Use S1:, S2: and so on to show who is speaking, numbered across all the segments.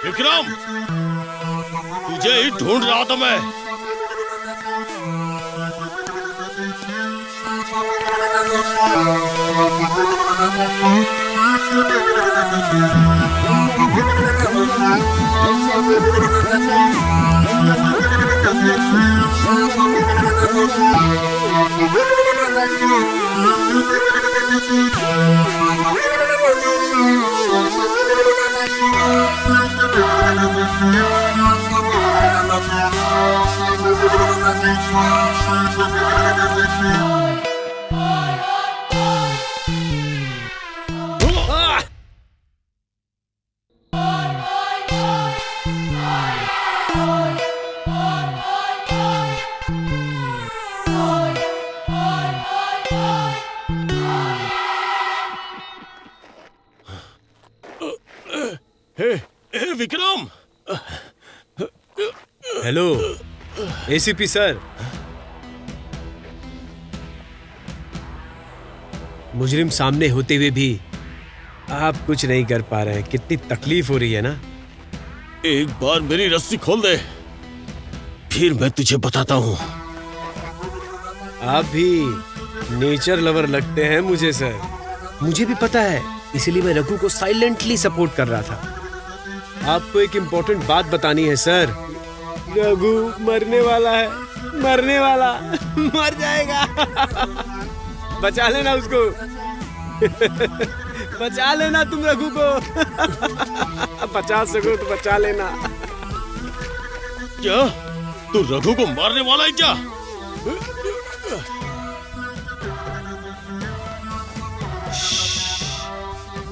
S1: विक्रम, तुझे ही ढूंढ रहा था मैं। विक्रम।
S2: Hello ACP sir. मुजरिम सामने होते हुए भी आप कुछ नहीं कर पा रहे हैं। कितनी तकलीफ हो रही है ना।
S1: एक बार मेरी रस्सी खोल दे, फिर मैं तुझे बताता हूँ।
S2: आप भी नेचर लवर लगते हैं मुझे सर। मुझे भी पता है, इसीलिए मैं रघु को साइलेंटली सपोर्ट कर रहा था। आपको एक इम्पोर्टेंट बात बतानी है सर। रघु मरने वाला है, मरने वाला, मर जाएगा। बचा लेना उसको। बचा लेना तुम रघु को। बचा सको तो बचा लेना।
S1: क्या तू रघु को मारने वाला है क्या?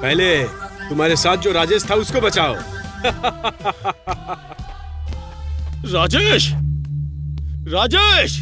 S2: पहले तुम्हारे साथ जो राजेश था उसको बचाओ।
S1: Rajesh, Rajesh.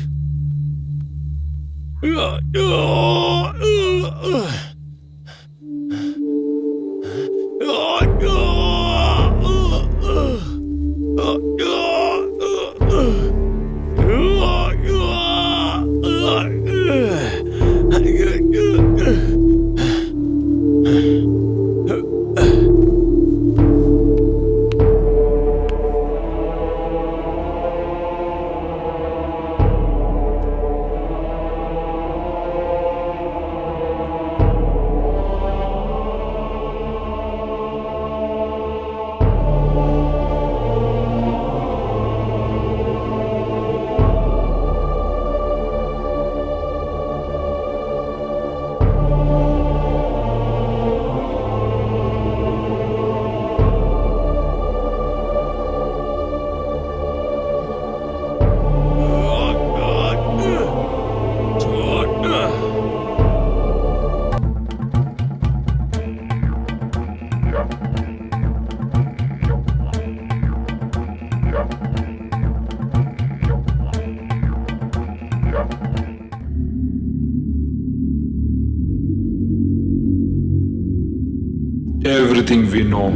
S3: Everything we know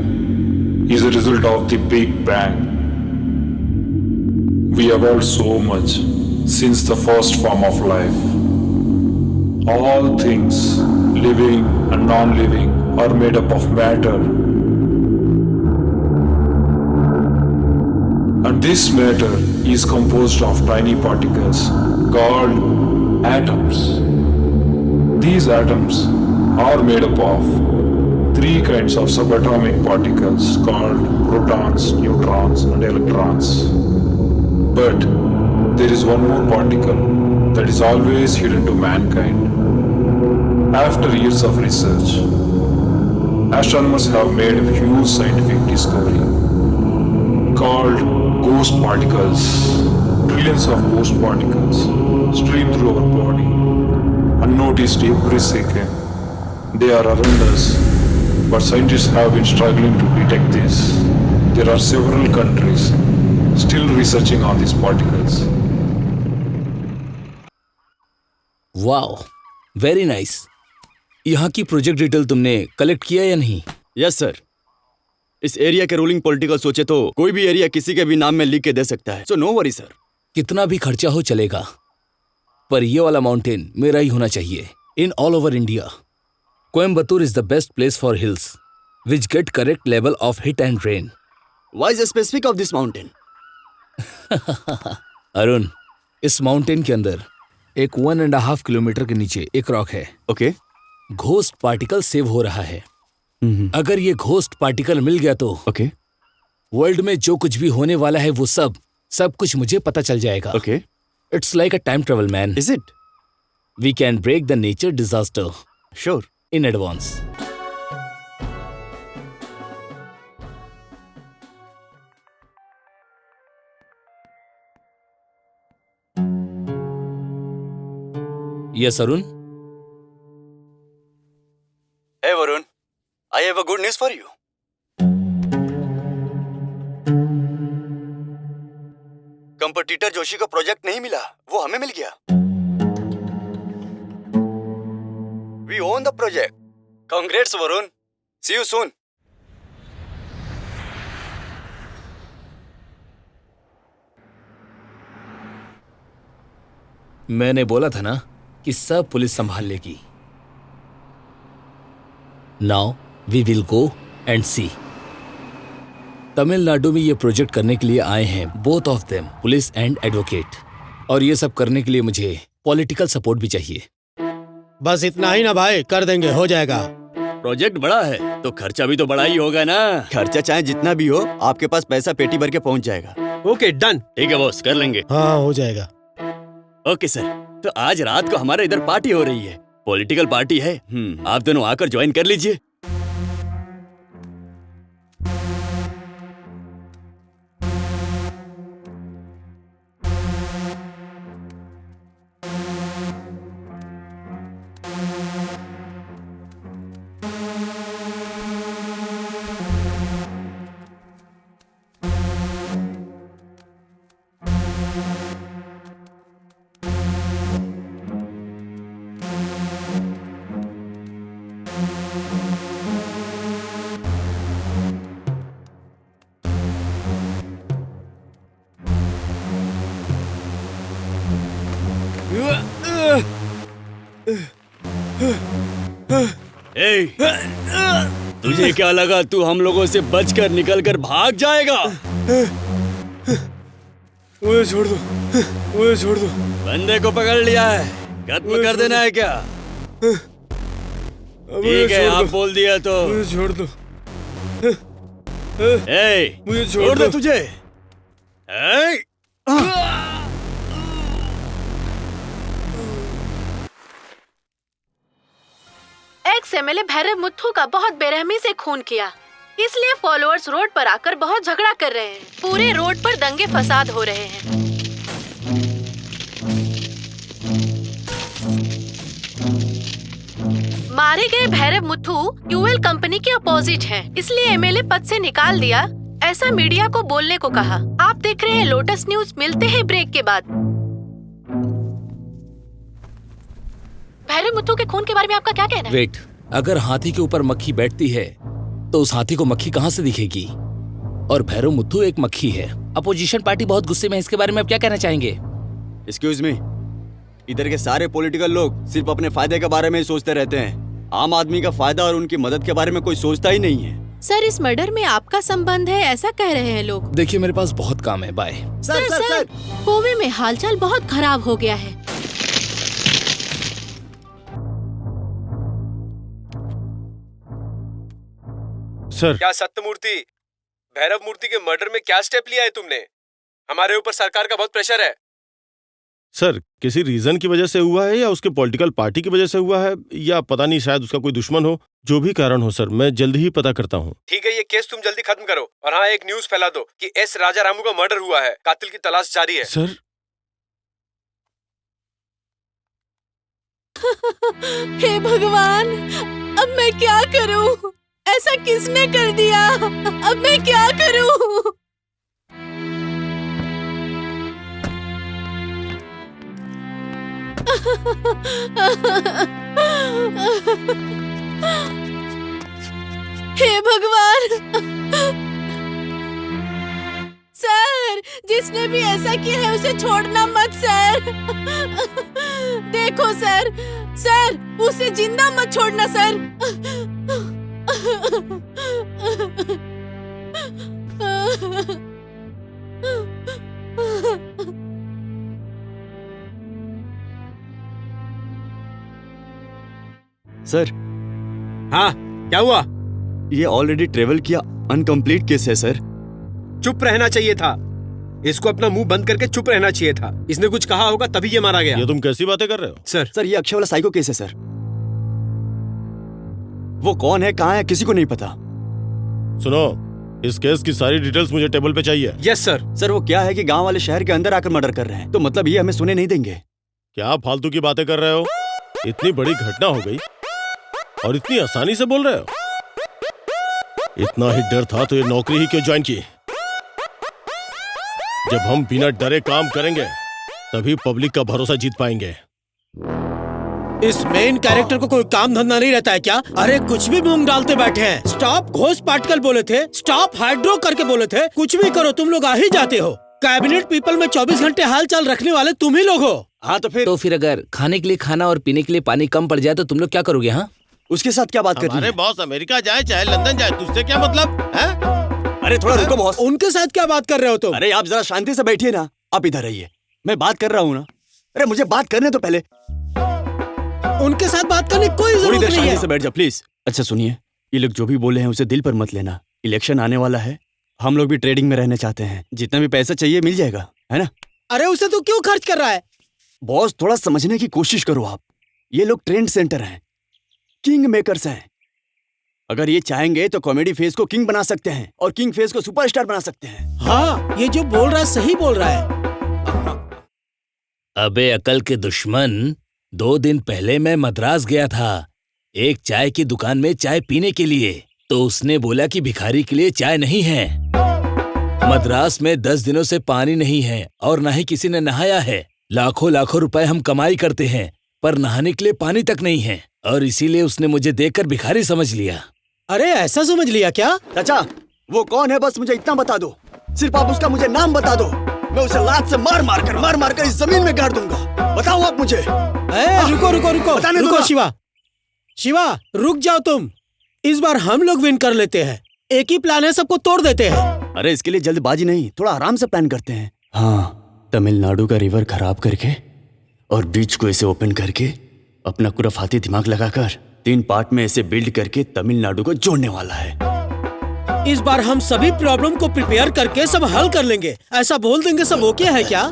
S3: is a result of the Big Bang. We evolved so much since the first form of life. All things, living and non-living, are made up of matter. And this matter is composed of tiny particles called atoms. These atoms are made up of three kinds of subatomic particles called protons, neutrons, and electrons. But there is one more particle that is always hidden to mankind. After years of research, astronomers have made a huge scientific discovery called ghost particles. Trillions of ghost particles stream through our body, unnoticed every second. They are around us, but scientists have been struggling to detect this. There are several countries still researching on these particles.
S4: Wow, very nice. यहाँ की project detail तुमने collect किया या नहीं?
S5: Yes sir. इस area के ruling political सोचे तो कोई भी एरिया किसी के भी नाम में लिख के दे सकता है, सो नो वरी सर।
S4: कितना भी खर्चा हो चलेगा, पर ये वाला माउंटेन मेरा ही होना चाहिए। In all over India, Coimbatore is the best place for hills, which get correct level of heat and rain.
S5: Why is specific of this mountain?
S4: Arun, इस माउंटेन के अंदर एक 1.5 किलोमीटर के नीचे एक रॉक है।
S5: Okay.
S4: घोस्ट पार्टिकल सेव हो रहा है। अगर ये घोस्ट पार्टिकल मिल गया तो
S5: Okay.
S4: वर्ल्ड में जो कुछ भी होने वाला है वो सब कुछ मुझे पता चल जाएगा।
S5: Okay.
S4: It's like a time travel man.
S5: Is it?
S4: We can break the nature disaster
S5: Sure.
S4: In advance. Yes Arun.
S5: Hey Varun, I have a good news for you. Competitor Joshi को प्रोजेक्ट नहीं मिला, वो हमें मिल गया। We own the project. Congrats Varun. See you soon.
S4: मैंने बोला था ना कि सब पुलिस संभाल लेगी। Now we will go and see. Tamil Nadu में ये प्रोजेक्ट करने के लिए आए हैं, both of them, police and advocate. और ये सब करने के लिए मुझे पॉलिटिकल सपोर्ट भी चाहिए।
S1: बस इतना ही ना भाई, कर देंगे, हो जाएगा।
S5: प्रोजेक्ट बड़ा है तो खर्चा भी तो बड़ा ही होगा ना। खर्चा चाहे जितना भी हो, आपके पास पैसा पेटी भर के पहुंच जाएगा।
S2: Okay, done.
S5: ठीक है बॉस, कर लेंगे।
S1: हाँ, हो जाएगा।
S5: ओके सर, तो आज रात को हमारे इधर पार्टी हो रही है, पॉलिटिकल पार्टी है। आप दोनों आकर ज्वाइन कर लीजिए। तुझे क्या लगा तू हम लोगों से बचकर निकलकर भाग जाएगा?
S2: मुझे छोड़ दो, मुझे छोड़ दो।
S5: बंदे को पकड़ लिया है, खत्म कर देना है क्या? ठीक है, आप बोल दिया तो।
S2: मुझे छोड़ दो।
S5: मुझे छोड़ दो तुझे।
S6: एक्स एमएलए भैरव मुथ्थू का बहुत बेरहमी से खून किया, इसलिए फॉलोअर्स रोड पर आकर बहुत झगड़ा कर रहे हैं। पूरे रोड पर दंगे फसाद हो रहे हैं। मारे गए भैरव मुथ्थू यूएल कंपनी के अपोजिट हैं, इसलिए एमएलए पद से निकाल दिया, ऐसा मीडिया को बोलने को कहा। आप देख रहे हैं लोटस न्यूज, मिलते हैं ब्रेक के बाद। भैरव मुथ्थू के खून के बारे में आपका क्या कहना है?
S4: वेट, अगर हाथी के ऊपर मक्खी बैठती है तो उस हाथी को मक्खी कहाँ से दिखेगी? और भैरव मुथ्थू एक मक्खी है। अपोजिशन पार्टी बहुत गुस्से में है, इसके बारे में आप क्या कहना चाहेंगे?
S5: एक्सक्यूज मी, इधर के सारे पॉलिटिकल लोग सिर्फ अपने फायदे के बारे में ही सोचते रहते हैं। आम आदमी का फायदा और उनकी मदद के बारे में कोई सोचता ही नहीं है।
S6: सर, इस मर्डर में आपका संबंध है, ऐसा कह रहे हैं लोग।
S4: देखिए, मेरे पास बहुत काम है, बाय।
S6: सर, गोवे में हालचाल बहुत खराब हो गया है।
S1: सर,
S2: क्या सत्यमूर्ति, भैरव मूर्ति के मर्डर में क्या स्टेप लिया है तुमने? हमारे ऊपर सरकार का बहुत प्रेशर है।
S1: सर, किसी रीजन की वजह से हुआ है या उसके पॉलिटिकल पार्टी की वजह से हुआ है, या पता नहीं, शायद उसका कोई दुश्मन हो। जो भी कारण हो सर, मैं जल्द ही पता करता हूँ।
S2: ठीक है, ये केस तुम जल्दी खत्म करो। और हाँ, एक न्यूज फैला दो कि एस राजा रामू का मर्डर हुआ है, कातिल की तलाश जारी है।
S1: सर,
S6: हे भगवान, अब मैं क्या करूं? ऐसा किसने कर दिया? अब मैं क्या करूं? हे भगवान! सर, जिसने भी ऐसा किया है उसे छोड़ना मत सर। देखो सर, सर, उसे जिंदा मत छोड़ना सर।
S5: सर,
S2: हाँ, क्या हुआ?
S5: ये ऑलरेडी ट्रेवल किया अनकंप्लीट केस है सर।
S2: चुप रहना चाहिए था। इसको अपना मुंह बंद करके चुप रहना चाहिए था। इसने कुछ कहा होगा तभी ये मारा गया।
S1: ये तुम कैसी बातें कर रहे हो?
S2: सर,
S5: ये अक्षय वाला साइको केस है सर। वो कौन है, कहाँ है, किसी को नहीं पता।
S1: सुनो, इस केस की सारी डिटेल्स मुझे टेबल पे चाहिए।
S2: Yes sir.
S5: सर वो क्या है कि गांव वाले शहर के अंदर आकर मर्डर कर रहे हैं, तो मतलब ये हमें सुने नहीं देंगे।
S1: क्या फालतू की बातें कर रहे हो? इतनी बड़ी घटना हो गई और इतनी आसानी से बोल रहे हो? इतना ही डर था तो ये नौकरी ही क्यों ज्वाइन की? जब हम बिना डरे काम करेंगे तभी पब्लिक का भरोसा जीत पाएंगे।
S7: इस मेन कैरेक्टर को कोई काम धंधा नहीं रहता है क्या? अरे कुछ भी मूंग डालते बैठे हैं। स्टॉप घोष पार्टिकल बोले थे, स्टॉप हाइड्रो करके बोले थे। कुछ भी करो तुम लोग आ ही जाते हो। कैबिनेट पीपल में 24 घंटे हाल चाल रखने वाले तुम ही लोग हो।
S5: हाँ तो फिर
S4: अगर खाने के लिए खाना और पीने के लिए पानी कम पड़ जाए तो तुम लोग क्या करोगे? हाँ,
S5: उसके साथ क्या बात करनी
S1: हमारे
S5: है?
S1: बॉस अमेरिका जाए चाहे लंदन जाए, तुझसे क्या मतलब है?
S5: अरे थोड़ा रुको बॉस।
S7: उनके साथ क्या बात कर रहे हो तुम?
S5: अरे आप जरा शांति से बैठिए ना। आप इधर रहिए, मैं बात कर रहा हूँ ना। अरे मुझे बात करने तो पहले।
S7: उनके साथ बात करने की कोई
S5: थोड़ी
S7: जरूरत
S5: देर
S7: नहीं
S5: शांति
S7: है।
S5: से बैठ जा प्लीज। अच्छा सुनिए, ये लोग जो भी बोले हैं उसे दिल पर मत लेना। इलेक्शन आने वाला है, हम लोग भी ट्रेडिंग में रहना चाहते हैं। जितना भी पैसा चाहिए मिल जाएगा, है ना?
S7: अरे उसे तू क्यों खर्च कर रहा है?
S5: बॉस थोड़ा समझने की कोशिश करो आप। ये लोग ट्रेंड सेंटर हैं, किंग मेकर्स हैं। अगर ये चाहेंगे तो कॉमेडी फेस को किंग बना सकते हैं और किंग फेस को सुपरस्टार बना सकते हैं।
S7: हाँ, ये जो बोल रहा है सही बोल रहा है।
S4: अबे अकल के दुश्मन, 2 दिन पहले मैं मद्रास गया था एक चाय की दुकान में चाय पीने के लिए। तो उसने बोला कि भिखारी के लिए चाय नहीं है। मद्रास में 10 दिनों से पानी नहीं है और न ही किसी ने नहाया है। लाखों लाखों रुपए हम कमाई करते हैं पर नहाने के लिए पानी तक नहीं है, और इसीलिए उसने मुझे देखकर भिखारी समझ लिया।
S7: अरे ऐसा समझ लिया क्या?
S5: चाचा वो कौन है बस मुझे इतना बता दो। सिर्फ आप उसका मुझे नाम बता दो, मैं उसे लात से मार मार कर इस जमीन में गाड़ दूंगा। बताओ आप मुझे।
S7: रुको रुको रुको
S5: बताने दो
S7: रुको
S5: ना।
S7: शिवा रुक जाओ तुम। इस बार हम लोग विन कर लेते हैं। एक ही प्लान है, सबको तोड़ देते हैं।
S5: अरे इसके लिए जल्दबाजी नहीं, थोड़ा आराम से प्लान करते हैं। हाँ, तमिलनाडु का रिवर खराब करके और बीच को ऐसे ओपन करके अपना खुराफाती दिमाग लगाकर 3 पार्ट में ऐसे बिल्ड करके तमिलनाडु को जोड़ने वाला है।
S7: इस बार हम सभी प्रॉब्लम को प्रिपेयर करके सब हल कर लेंगे। ऐसा बोल देंगे सब ओके है क्या?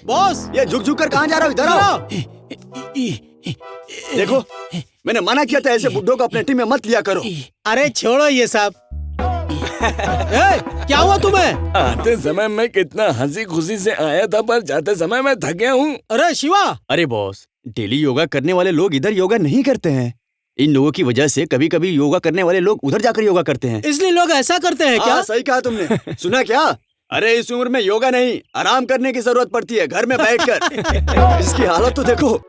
S7: बॉस
S5: ये झुक झुक कर कहाँ जा रहा हो? इधर आओ। देखो मैंने मना किया था, ऐसे बुड्ढों को अपने टीम में मत लिया करो।
S7: अरे छोड़ो ये सब। क्या हुआ तुम्हें?
S4: आते समय मैं कितना हंसी खुशी से आया था पर जाते समय मैं थक गया हूँ।
S7: अरे शिवा,
S5: अरे बॉस, डेली योगा करने वाले लोग इधर योगा नहीं करते हैं। इन लोगों की वजह से कभी कभी योगा करने वाले लोग उधर जाकर योगा करते हैं।
S7: इसलिए लोग ऐसा करते हैं क्या?
S5: सही कहा तुमने। सुना क्या? अरे इस उम्र में योगा नहीं, आराम करने की जरूरत पड़ती है घर में बैठकर। इसकी हालत तो देखो।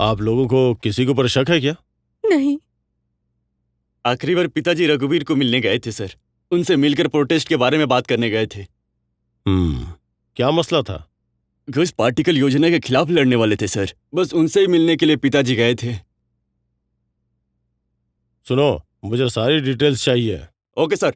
S1: आप लोगों को किसी के ऊपर शक है क्या?
S6: नहीं।
S5: आखिरी बार पिताजी रघुवीर को मिलने गए थे सर। उनसे मिलकर प्रोटेस्ट के बारे में बात करने गए थे।
S1: क्या मसला था?
S5: घोष पार्टिकल योजना के खिलाफ लड़ने वाले थे सर। बस उनसे ही मिलने के लिए पिताजी गए थे।
S1: सुनो, मुझे सारी डिटेल्स चाहिए।
S5: Okay sir.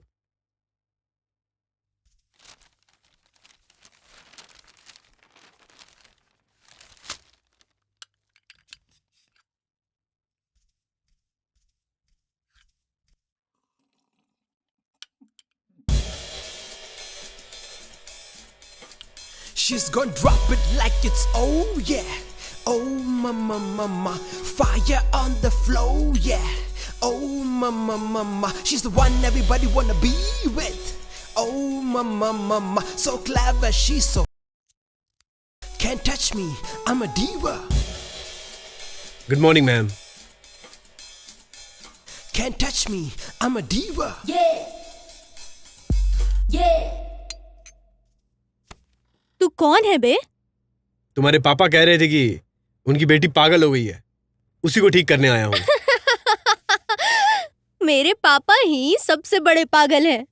S8: She's gonna drop it like it's oh yeah. Oh mama, fire on the floor, yeah. Oh mama, she's the one everybody wanna be with. Oh mama, so clever, she's so can't touch me, I'm a diva.
S2: Good morning ma'am.
S8: Can't touch me, I'm a diva.
S6: तू कौन है बे?
S2: तुम्हारे पापा कह रहे थे कि उनकी बेटी पागल हो गई है, उसी को ठीक करने आया हूँ।
S6: मेरे पापा ही सबसे बड़े पागल हैं।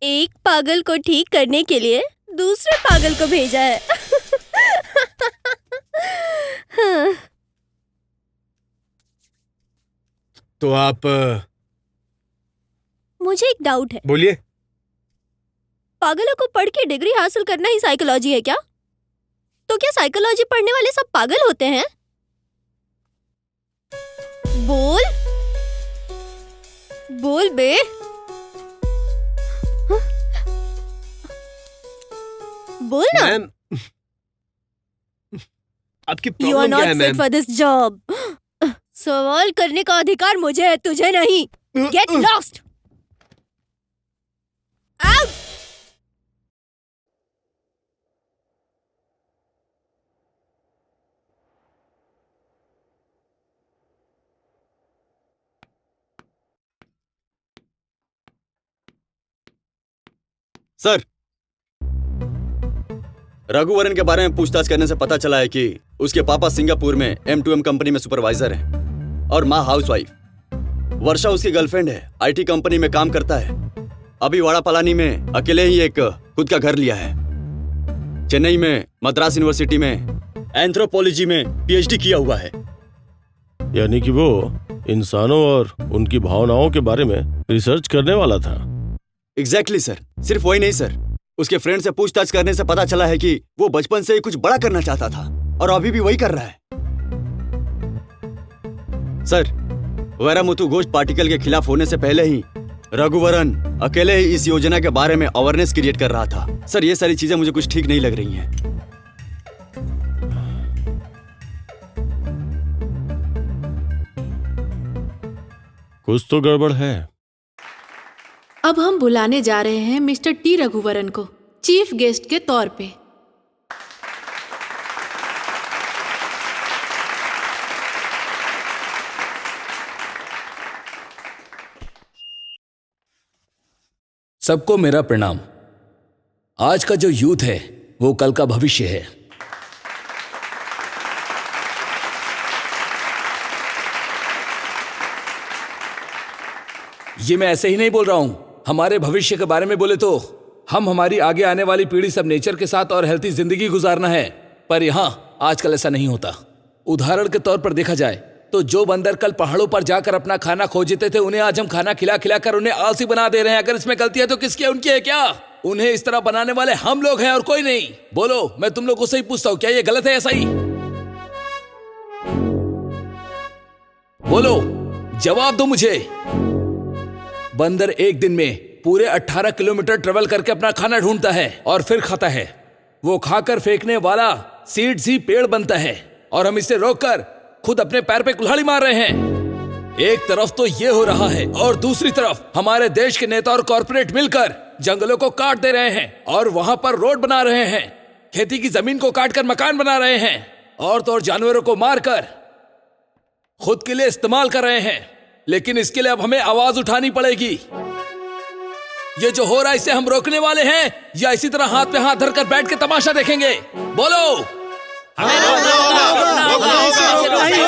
S6: एक पागल को ठीक करने के लिए दूसरे पागल को भेजा है।
S2: तो आप
S6: मुझे एक डाउट है।
S2: बोलिए।
S6: पागलों को पढ़ के डिग्री हासिल करना ही साइकोलॉजी है क्या? तो क्या साइकोलॉजी पढ़ने वाले सब पागल होते हैं? बोल बोल बे। बोल ना।
S2: मैम, आपकी
S6: You are
S2: प्रॉब्लम क्या है
S6: not fit
S2: ma'am?
S6: for this job. सवाल करने का अधिकार मुझे है, तुझे नहीं। Get lost. Out.
S5: Sir, Raghuvaran के बारे में पूछताछ करने से पता चला है कि उसके पापा सिंगापुर में M2M कंपनी में सुपरवाइजर हैं और माँ हाउसवाइफ। वर्षा उसकी गर्लफ्रेंड है, IT कंपनी में काम करता है। अभी वाड़ा पलानी में अकेले ही एक खुद का घर लिया है। चेन्नई में मद्रास यूनिवर्सिटी में एंथ्रोपोलॉजी में PhD किया हुआ है।
S1: यानी कि वो इंसानों और उनकी भावनाओं के बारे में रिसर्च करने वाला था।
S5: Exactly sir. सिर्फ वही नहीं सर, उसके फ्रेंड से पूछताछ करने से पता चला है कि वो बचपन से ही कुछ बड़ा करना चाहता था और अभी भी वही कर रहा है। सर, वैरामुथु घोष पार्टिकल के खिलाफ होने से पहले ही रघुवरन अकेले ही इस योजना के बारे में अवेयरनेस क्रिएट कर रहा था। सर, ये सारी चीजें मुझे कुछ ठीक नहीं लग रही हैं।
S1: कुछ तो गड़बड़ है।
S9: अब हम बुलाने जा रहे हैं मिस्टर टी रघुवरन को चीफ गेस्ट के तौर पे।
S4: सबको मेरा प्रणाम। आज का जो यूथ है वो कल का भविष्य है। ये मैं ऐसे ही नहीं बोल रहा हूं। हमारे भविष्य के बारे में बोले तो हम हमारी आगे आने वाली पीढ़ी सब नेचर के साथ और हेल्थी जिंदगी गुजारना है, पर यहां आजकल ऐसा नहीं होता। उदाहरण के तौर पर देखा जाए तो जो बंदर कल पहाड़ों पर जाकर अपना खाना खोजते थे, उन्हें आज हम खाना खिला खिला कर उन्हें आलसी बना दे रहे हैं। अगर इसमें गलती है तो किसकी है? उनकी है क्या? उन्हें इस तरह बनाने वाले हम लोग हैं और कोई नहीं। बोलो, मैं तुम लोगों से ही पूछता हूं, क्या ये गलत है? ऐसा ही बोलो, जवाब दो मुझे। बंदर एक दिन में पूरे 18 किलोमीटर ट्रेवल करके अपना खाना ढूंढता है और फिर खाता है। वो खाकर फेंकने वाला सीड्स ही पेड़ बनता है और हम इसे रोककर खुद अपने पैर पे कुल्हाड़ी मार रहे हैं। एक तरफ तो ये हो रहा है और दूसरी तरफ हमारे देश के नेता और कॉर्पोरेट मिलकर जंगलों को काट दे रहे हैं और वहां पर रोड बना रहे हैं। खेती की जमीन को काटकर मकान बना रहे हैं और तो और जानवरों को मारकर खुद के लिए इस्तेमाल कर रहे हैं। लेकिन इसके लिए अब हमें आवाज उठानी पड़ेगी। ये जो हो रहा है इसे हम रोकने वाले हैं या इसी तरह हाथ पे हाथ धरकर बैठ के तमाशा देखेंगे? बोलो।
S7: नहीं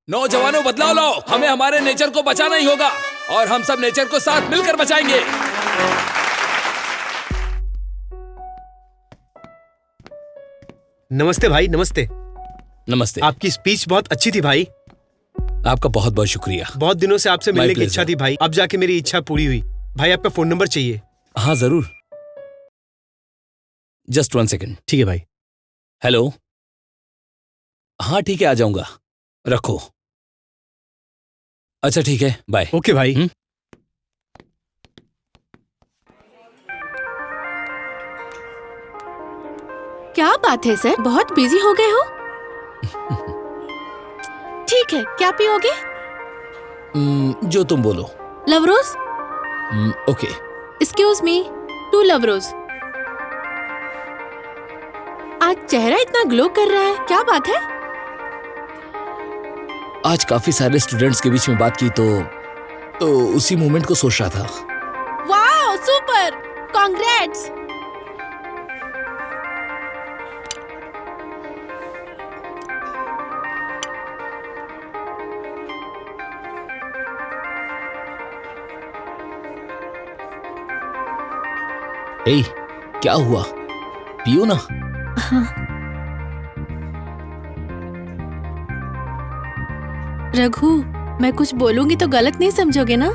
S4: नौजवानों बदलाव लाओ, हमें हमारे नेचर को बचाना ही होगा और हम सब नेचर को साथ मिलकर बचाएंगे।
S2: नमस्ते भाई, नमस्ते।
S4: नमस्ते।
S2: आपकी स्पीच बहुत अच्छी थी भाई।
S4: आपका बहुत बहुत शुक्रिया।
S2: बहुत दिनों से आपसे मिलने की
S4: pleasure।
S2: इच्छा थी भाई, अब जाके मेरी इच्छा पूरी हुई। भाई आपका फोन नंबर चाहिए।
S4: हाँ जरूर, जस्ट 1 सेकेंड।
S2: ठीक है भाई।
S4: हेलो, हाँ ठीक है, आ जाऊंगा, रखो। अच्छा ठीक है, बाय।
S2: ओके भाई।
S9: क्या बात है सर, बहुत बिजी हो गए हो? ठीक है, क्या पियोगे?
S4: जो तुम बोलो।
S9: लव रोज?
S4: ओके।
S9: एक्सक्यूज मी, 2 लव रोज। आज चेहरा इतना ग्लो कर रहा है, क्या बात है?
S4: आज काफी सारे स्टूडेंट्स के बीच में बात की तो उसी मोमेंट को सोच रहा था।
S9: Wow, super, congrats.
S4: ए, क्या हुआ? पियो ना।
S9: रघु, मैं कुछ बोलूंगी तो गलत नहीं समझोगे ना?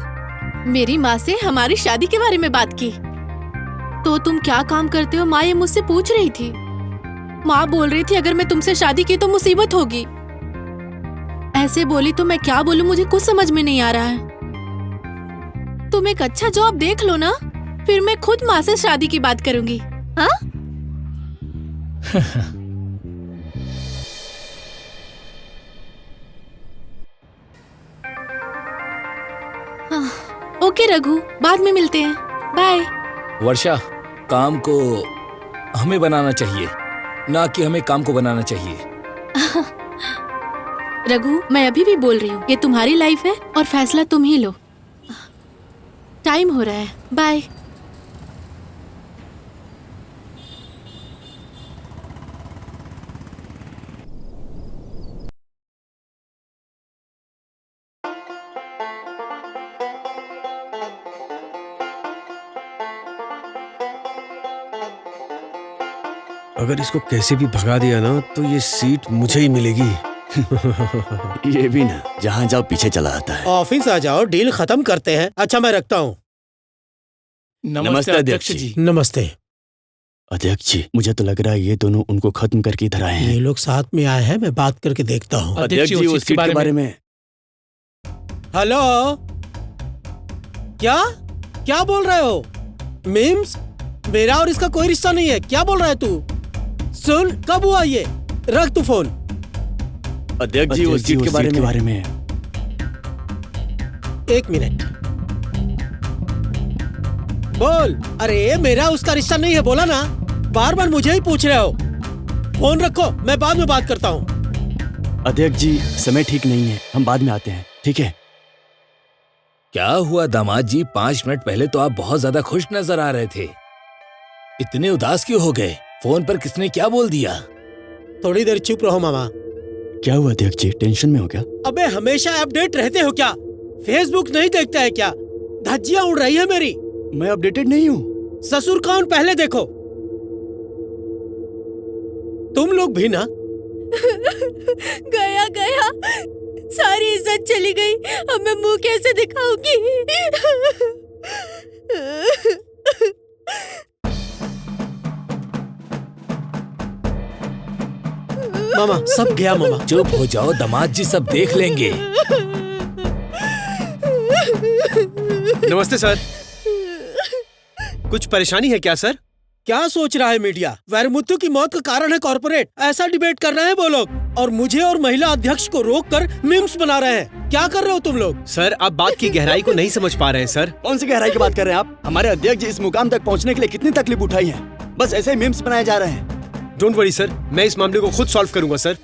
S9: मेरी माँ से हमारी शादी के बारे में बात की तो तुम क्या काम करते हो माँ ये मुझसे पूछ रही थी। माँ बोल रही थी अगर मैं तुमसे शादी की तो मुसीबत होगी। ऐसे बोली तो मैं क्या बोलूं, मुझे कुछ समझ में नहीं आ रहा है। तुम एक अच्छा जॉब देख लो ना, फिर मैं खुद माँ से शादी की बात करूंगी। हाँ? ओके रघु, बाद में मिलते हैं, बाय।
S4: वर्षा, काम को हमें बनाना चाहिए, ना कि हमें काम को बनाना चाहिए।
S9: रघु, मैं अभी भी बोल रही हूँ, ये तुम्हारी लाइफ है और फैसला तुम ही लो। टाइम हो रहा है, बाय।
S2: अगर इसको कैसे भी भगा दिया ना तो ये सीट मुझे ही मिलेगी।
S5: ये भी ना, जहाँ जाओ पीछे चला आता है।
S7: ऑफिस आ जाओ, डील खत्म करते हैं। अच्छा मैं रखता हूँ।
S5: नमस्ते अध्यक्ष जी।
S7: नमस्ते।
S5: अध्यक्ष जी, मुझे तो लग रहा है ये दोनों उनको खत्म करके इधर आए हैं।
S7: ये लोग साथ में आए हैं, मैं बात करके देखता हूँ।
S5: अध्यक्ष जी, उस सीट के बारे में।
S7: हेलो, क्या क्या बोल रहे हो? मीम्स, मेरा और इसका कोई रिश्ता नहीं है। क्या बोल रहा है तू? सुन, कब हुआ ये? रख तू फोन।
S5: अध्यक्ष जी, उस सीट के बारे में।
S7: 1 मिनट, बोल। अरे मेरा उसका रिश्ता नहीं है, बोला ना। बार बार मुझे ही पूछ रहे हो। फोन रखो, मैं बाद में बात करता हूँ।
S5: अध्यक्ष जी, समय ठीक नहीं है, हम बाद में आते हैं, ठीक है?
S4: क्या हुआ दामाद जी? 5 मिनट पहले तो आप बहुत ज्यादा खुश नजर आ रहे थे, इतने उदास क्यों हो गए? फोन पर किसने क्या बोल दिया?
S7: थोड़ी देर चुप रहो मामा।
S5: क्या हुआ अध्यक्ष जी, टेंशन में हो क्या?
S7: अबे हमेशा अपडेट रहते हो क्या? फेसबुक नहीं देखता है क्या? धज्जियां उड़ रही है मेरी।
S5: मैं अपडेटेड नहीं हूँ।
S7: ससुर कौन पहले देखो। तुम लोग भी ना।
S9: गया गया, सारी इज्जत चली गई, अब मैं मुंह कैसे दिखाऊंगी?
S7: मामा, सब गया मामा।
S4: चुप हो जाओ दामाद जी, सब देख लेंगे।
S2: नमस्ते सर। कुछ परेशानी है क्या सर?
S7: क्या सोच रहा है मीडिया? वैरमुत्थु की मौत का कारण है कॉर्पोरेट, ऐसा डिबेट कर रहे हैं वो लोग, और मुझे और महिला अध्यक्ष को रोककर मीम्स बना रहे हैं। क्या कर रहे हो तुम लोग?
S2: सर, आप बात की गहराई को नहीं समझ पा रहे हैं सर।
S5: कौन सी गहराई की बात कर रहे हैं आप? हमारे अध्यक्ष जी इस मुकाम तक पहुंचने के लिए कितनी तकलीफ उठाई है, बस ऐसे ही मीम्स बनाए जा रहे हैं।
S2: डोंट वरी सर, मैं इस मामले को खुद सॉल्व करूंगा सर।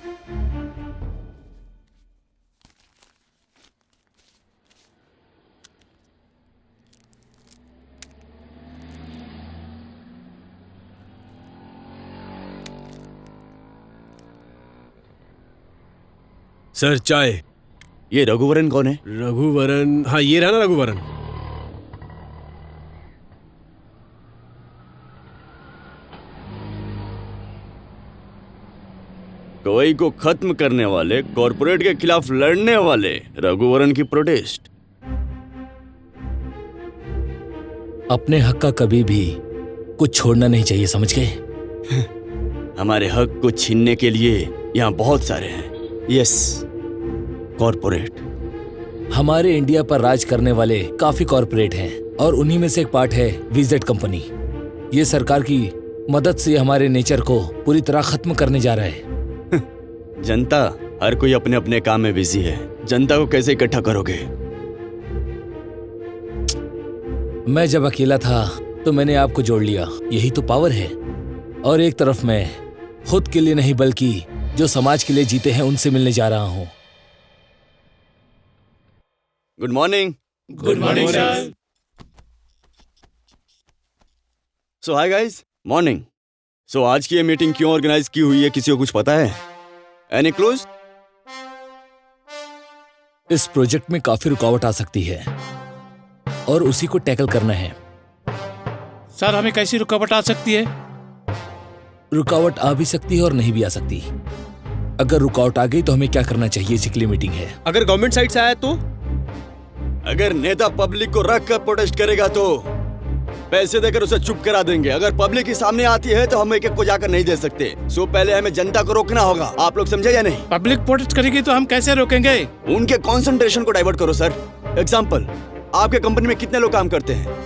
S2: सर, चाय।
S5: ये रघुवरन कौन है?
S2: रघुवरन, हाँ ये रहा ना रघुवरन।
S5: गवई को खत्म करने वाले, कॉर्पोरेट के खिलाफ लड़ने वाले रघुवरन की प्रोटेस्ट।
S4: अपने हक का कभी भी कुछ छोड़ना नहीं चाहिए, समझ गए?
S5: हमारे हक को छीनने के लिए यहाँ बहुत सारे हैं। Yes, corporate.
S4: हमारे इंडिया पर राज करने वाले काफी कॉर्पोरेट हैं और उन्हीं में से एक पार्ट है वीजेड कंपनी। ये सरकार की मदद से हमारे नेचर को पूरी तरह खत्म करने जा रहा है।
S5: जनता, हर कोई अपने अपने काम में बिजी है। जनता को कैसे इकट्ठा करोगे?
S4: मैं जब अकेला था तो मैंने आपको जोड़ लिया, यही तो पावर है। और एक तरफ मैं खुद के लिए नहीं बल्कि जो समाज के लिए जीते हैं उनसे मिलने जा रहा हूँ।
S5: Good morning.
S1: Good morning sir.
S5: So hi guys, morning. So आज की ये मीटिंग क्यों ऑर्गेनाइज की हुई है, किसी को कुछ पता है? Any clues?
S4: इस प्रोजेक्ट में काफी रुकावट आ सकती है और उसी को टैकल करना है।
S7: सर हमें कैसी रुकावट आ सकती है?
S4: रुकावट आ भी सकती है और नहीं भी आ सकती। अगर रुकावट आ गई तो हमें क्या करना चाहिए? इसी के लिए मीटिंग है।
S2: अगर गवर्नमेंट साइड से आया तो?
S5: अगर नेता पब्लिक को रख कर प्रोटेस्ट करेगा तो पैसे देकर उसे चुप करा देंगे। अगर पब्लिक ही सामने आती है तो हम एक एक को जाकर नहीं दे सकते। सो पहले हमें जनता को रोकना होगा। आप लोग समझे या नहीं?
S7: पब्लिक प्रोटेस्ट करेगी तो हम कैसे रोकेंगे?
S5: उनके कंसंट्रेशन को डाइवर्ट करो सर। एग्जाम्पल, आपके कंपनी में कितने लोग काम करते हैं?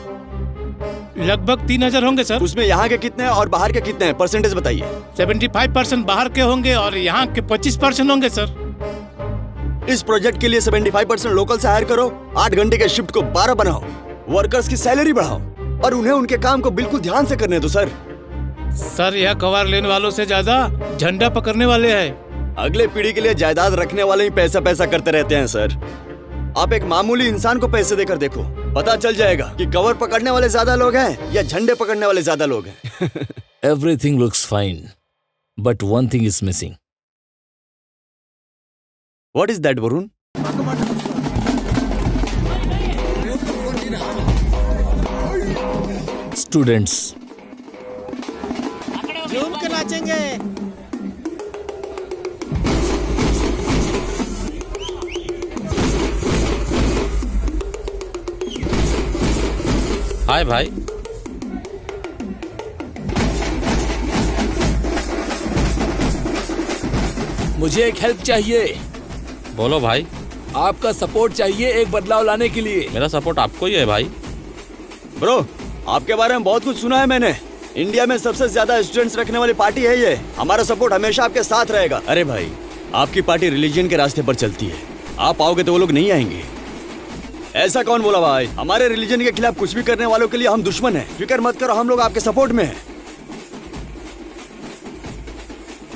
S7: लगभग 3000 होंगे सर।
S5: उसमें यहाँ के कितने हैं और बाहर के कितने हैं? परसेंटेज बताइए।
S7: 75% बाहर के होंगे और यहाँ के 25% होंगे सर।
S5: इस प्रोजेक्ट के लिए 75% लोकल से हायर करो, 8 घंटे के शिफ्ट को 12 बनाओ, वर्कर्स की सैलरी बढ़ाओ और उन्हें उनके काम को बिल्कुल ध्यान से करने दो सर।
S7: सर यह कवर लेने वालों से ज्यादा झंडा पकड़ने वाले हैं।
S5: अगले पीढ़ी के लिए जायदाद रखने वाले ही पैसा पैसा करते रहते हैं सर। आप एक मामूली इंसान को पैसे देकर देखो, पता चल जाएगा कि कवर पकड़ने वाले ज्यादा लोग हैं या झंडे पकड़ने वाले ज्यादा लोग हैं।
S4: Everything looks fine but one thing is missing.
S5: What is that Varun?
S4: Students
S7: झूम के नाचेंगे।
S10: हाय भाई।
S4: मुझे एक हेल्प चाहिए।
S10: बोलो भाई।
S4: आपका सपोर्ट चाहिए एक बदलाव लाने के लिए।
S10: मेरा सपोर्ट आपको ही है भाई।
S5: ब्रो, आपके बारे में बहुत कुछ सुना है मैंने। इंडिया में सबसे ज्यादा स्टूडेंट्स रखने वाली पार्टी है ये। हमारा सपोर्ट हमेशा आपके साथ रहेगा। अरे भाई, आपकी पार्टी रिलीजन के रास्ते पर चलती है। आप आओगे तो वो लोग नहीं आएंगे। ऐसा कौन बोला भाई? हमारे रिलीजन के खिलाफ कुछ भी करने वालों के लिए हम दुश्मन हैं। फिक्र मत करो, हम लोग आपके सपोर्ट में हैं।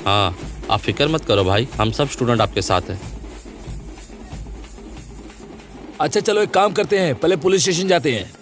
S10: हाँ, आप फिक्र मत करो भाई, हम सब स्टूडेंट आपके साथ हैं।
S4: अच्छा चलो एक काम करते हैं, पहले पुलिस स्टेशन जाते हैं।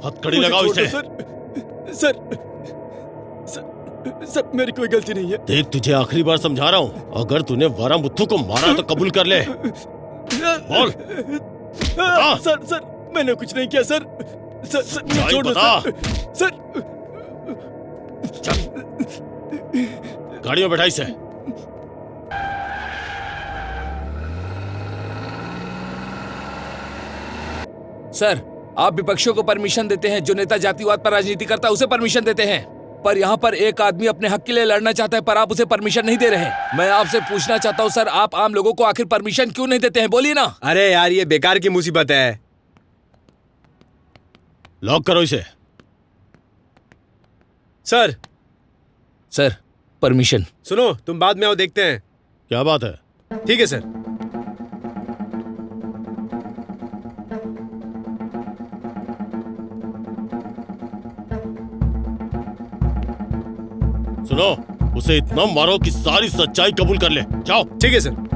S1: हथकड़ी लगाओ इसे।
S5: सर मेरी कोई गलती नहीं है।
S1: देख, तुझे आखिरी बार समझा रहा हूँ, अगर तूने वारामुत्थु को मारा तो कबूल कर ले। बोल।
S5: सर मैंने कुछ नहीं किया सर। सर छोड़ दो सर।
S1: चल, गाड़ी में बैठा इसे।
S4: सर, आप विपक्षियों को परमिशन देते हैं, जो नेता जातिवाद पर राजनीति करता है उसे परमिशन देते हैं, पर यहाँ पर एक आदमी अपने हक के लिए लड़ना चाहता है पर आप उसे परमिशन नहीं दे रहे। मैं आपसे पूछना चाहता हूँ सर, आप आम लोगों को आखिर परमिशन क्यों नहीं देते हैं? बोलिए ना।
S2: अरे यार, ये बेकार की मुसीबत है।
S1: लॉक करो इसे।
S2: Sir
S4: permission.
S2: सुनो, तुम बाद में आओ, देखते हैं।
S1: क्या बात है?
S2: ठीक है सर।
S1: सुनो, उसे इतना मारो कि सारी सच्चाई कबूल कर ले। जाओ।
S2: ठीक है सर।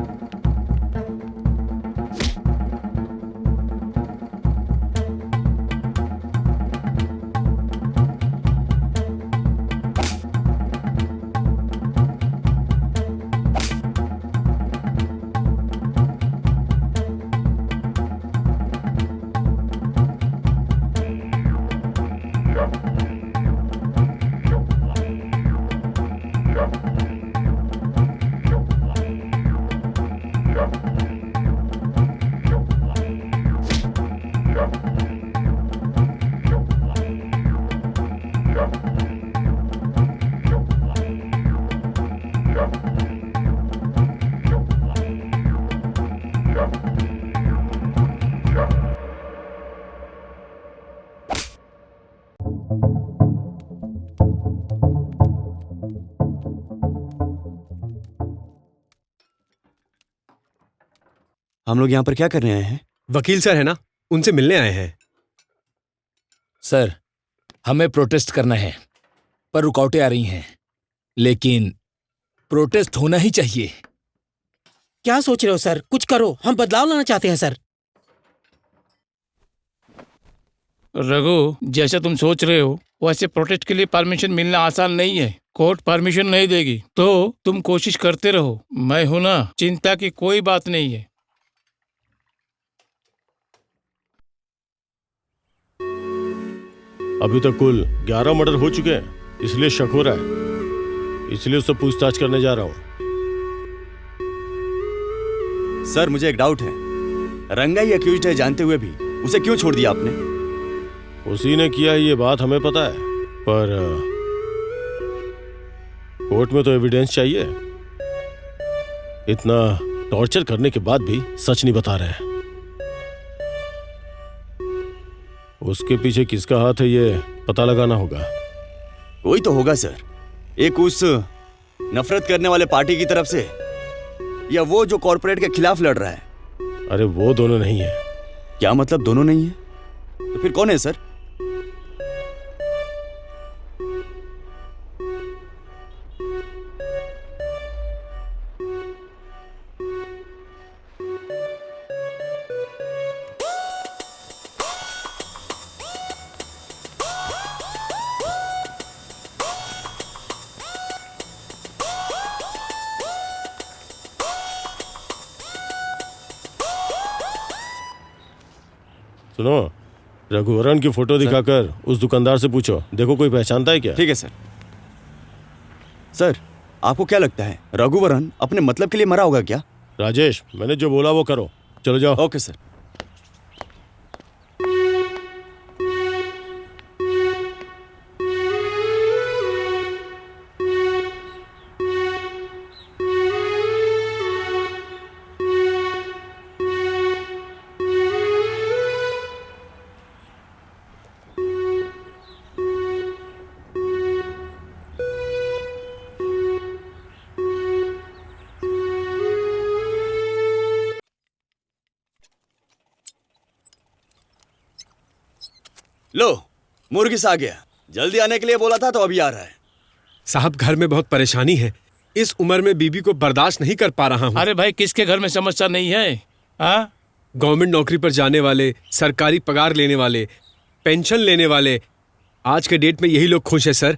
S5: हम लोग यहाँ पर क्या करने आए हैं?
S2: वकील सर है ना, उनसे मिलने आए हैं।
S4: सर, हमें प्रोटेस्ट करना है, पर रुकावटें आ रही हैं। लेकिन प्रोटेस्ट होना ही चाहिए।
S7: क्या सोच रहे हो सर? कुछ करो, हम बदलाव लाना चाहते हैं सर।
S11: रघु, जैसा तुम सोच रहे हो वैसे प्रोटेस्ट के लिए परमिशन मिलना आसान नहीं है। कोर्ट परमिशन नहीं देगी, तो तुम कोशिश करते रहो। मैं हूं ना, चिंता की कोई बात नहीं है।
S1: अभी तक कुल 11 मर्डर हो चुके हैं, इसलिए शक हो रहा है, इसलिए उससे पूछताछ करने जा रहा हूं।
S5: सर, मुझे एक डाउट है। रंगा ही अक्यूज्ड है जानते हुए भी उसे क्यों छोड़ दिया आपने?
S1: उसी ने किया ये बात हमें पता है, पर कोर्ट में तो एविडेंस चाहिए। इतना टॉर्चर करने के बाद भी सच नहीं बता रहे हैं। उसके पीछे किसका हाथ है ये पता लगाना होगा।
S5: कोई तो होगा सर, एक उस नफरत करने वाले पार्टी की तरफ से, या वो जो कॉर्पोरेट के खिलाफ लड़ रहा है।
S1: अरे वो दोनों नहीं है।
S5: क्या मतलब दोनों नहीं है? तो फिर कौन है सर?
S1: सुनो, रघुवरन की फोटो दिखाकर उस दुकानदार से पूछो, देखो कोई पहचानता है क्या।
S5: ठीक है सर। सर, आपको क्या लगता है रघुवरन अपने मतलब के लिए मरा होगा क्या?
S1: राजेश, मैंने जो बोला वो करो। चलो जाओ।
S5: Okay sir. लो, मुर्गिस आ गया। जल्दी आने के लिए बोला था तो अभी आ रहा है।
S2: साहब, घर में बहुत परेशानी है। इस उम्र में बीबी को बर्दाश्त नहीं कर पा रहा हूँ।
S11: अरे भाई, किसके घर में समस्या नहीं है? हाँ,
S2: गवर्नमेंट नौकरी पर जाने वाले, सरकारी पगार लेने वाले, पेंशन लेने वाले, आज के डेट में यही लोग खुश है सर।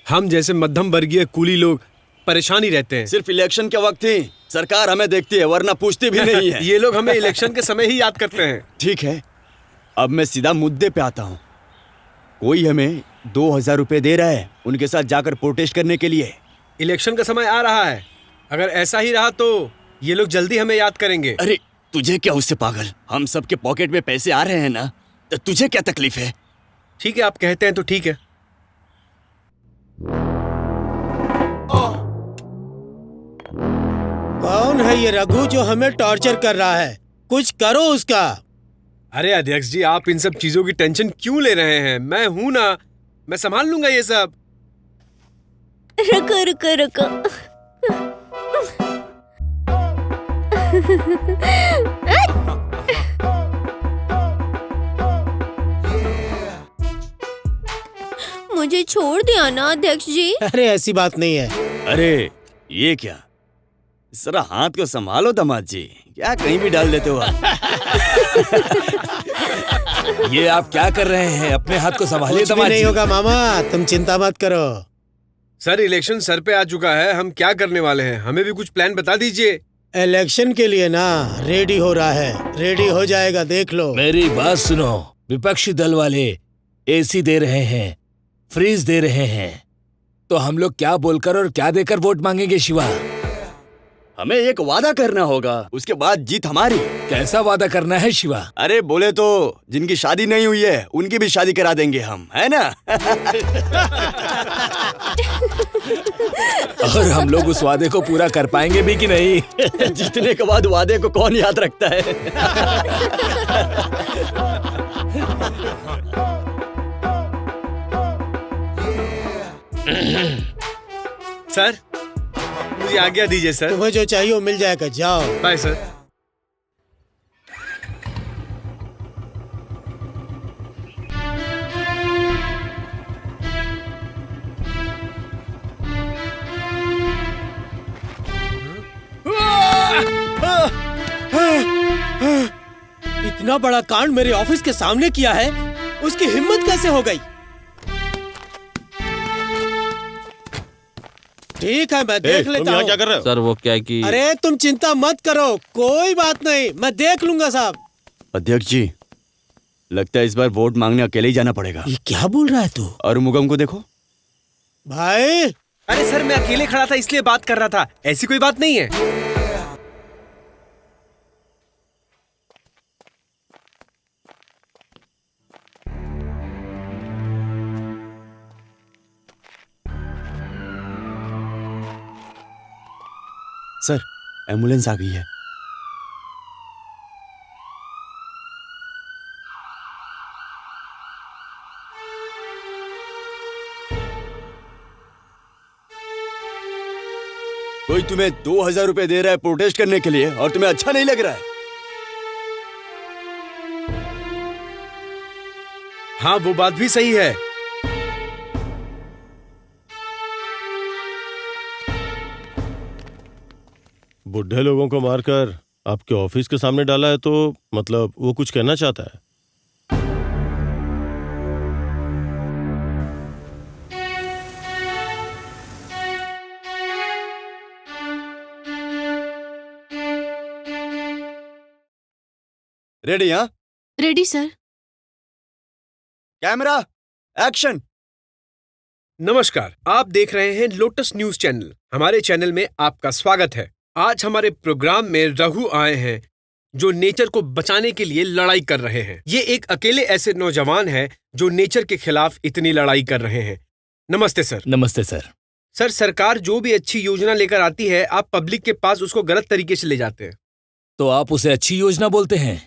S2: हम जैसे मध्यम वर्गीय कूली लोग परेशान ही रहते हैं।
S5: सिर्फ इलेक्शन के वक्त ही सरकार हमें देखती है, वरना पूछती भी नहीं है।
S2: ये लोग हमें इलेक्शन के समय ही याद करते हैं।
S5: ठीक है, अब मैं सीधा मुद्दे पे आता हूँ। कोई हमें 2000 रुपए दे रहा है उनके साथ जाकर प्रोटेस्ट करने के लिए।
S2: इलेक्शन का समय आ रहा है, अगर ऐसा ही रहा तो ये लोग जल्दी हमें याद करेंगे।
S5: अरे तुझे क्या उससे पागल, हम सबके पॉकेट में पैसे आ रहे हैं ना, तो तुझे क्या तकलीफ है?
S2: ठीक है, आप कहते हैं तो ठीक है।
S7: कौन है ये रघु जो हमें टॉर्चर कर रहा है? कुछ करो उसका।
S2: अरे अध्यक्ष जी, आप इन सब चीजों की टेंशन क्यों ले रहे हैं? मैं हूं ना, मैं संभाल लूंगा ये सब।
S9: रुको रुको रुको।
S12: मुझे छोड़ दिया ना अध्यक्ष जी।
S7: अरे ऐसी बात नहीं है।
S5: अरे ये क्या, जरा हाथ को संभालो दामाद जी, क्या कहीं भी डाल देते हो आप?
S4: ये आप क्या कर रहे हैं? अपने हाथ को संभालिए
S7: कुछ भी
S4: दामाद
S7: नहीं
S4: जी।
S7: होगा मामा, तुम चिंता मत करो।
S2: सर इलेक्शन सर पे आ चुका है, हम क्या करने वाले हैं? हमें भी कुछ प्लान बता दीजिए।
S7: इलेक्शन के लिए ना रेडी हो रहा है, रेडी हो जाएगा, देख लो।
S4: मेरी बात सुनो, विपक्षी दल वाले एसी दे रहे हैं, फ्रीज दे रहे हैं, तो हम लोग क्या बोलकर और क्या देकर वोट मांगेंगे शिवा?
S5: हमें एक वादा करना होगा, उसके बाद जीत हमारी।
S4: कैसा वादा करना है शिवा?
S5: अरे बोले तो जिनकी शादी नहीं हुई है उनकी भी शादी करा देंगे हम, है ना?
S4: और हम लोग उस वादे को पूरा कर पाएंगे भी कि नहीं?
S5: जीतने के बाद वादे को कौन याद रखता है?
S2: सर मुझे आज्ञा दीजिए सर।
S7: तुम्हें जो चाहिए वो मिल जाएगा, जाओ।
S2: Bye sir.
S7: इतना बड़ा कांड मेरे ऑफिस के सामने किया है, उसकी हिम्मत कैसे हो गई? ठीक है, मैं देख लेता
S1: तुम यहाँ
S7: हूँ।
S1: क्या कर रहे हो?
S10: सर वो क्या है कि
S7: अरे तुम चिंता मत करो, कोई बात नहीं, मैं देख लूंगा साहब।
S5: अध्यक्ष जी, लगता है इस बार वोट मांगने अकेले ही जाना पड़ेगा।
S7: ये क्या बोल रहा है तू?
S5: अरुमुगम को देखो।
S7: भाई
S2: अरे सर मैं अकेले खड़ा था इसलिए बात कर रहा था, ऐसी कोई बात नहीं है।
S5: सर एम्बुलेंस आ गई है। कोई तुम्हें 2000 रुपए दे रहा है प्रोटेस्ट करने के लिए और तुम्हें अच्छा नहीं लग रहा है?
S2: हाँ वो बात भी सही है।
S1: बुढ़े लोगों को मारकर आपके ऑफिस के सामने डाला है, तो मतलब वो कुछ कहना चाहता है।
S5: रेडी? हाँ
S9: रेडी सर।
S5: Camera action.
S2: नमस्कार, आप देख रहे हैं लोटस न्यूज चैनल। हमारे चैनल में आपका स्वागत है। आज हमारे प्रोग्राम में रघु आए हैं जो नेचर को बचाने के लिए लड़ाई कर रहे हैं। ये एक अकेले ऐसे नौजवान हैं जो नेचर के खिलाफ इतनी लड़ाई कर रहे हैं। नमस्ते सर।
S4: नमस्ते सर।
S2: सर सरकार जो भी अच्छी योजना लेकर आती है, आप पब्लिक के पास उसको गलत तरीके से ले जाते हैं।
S4: तो आप उसे अच्छी योजना बोलते हैं?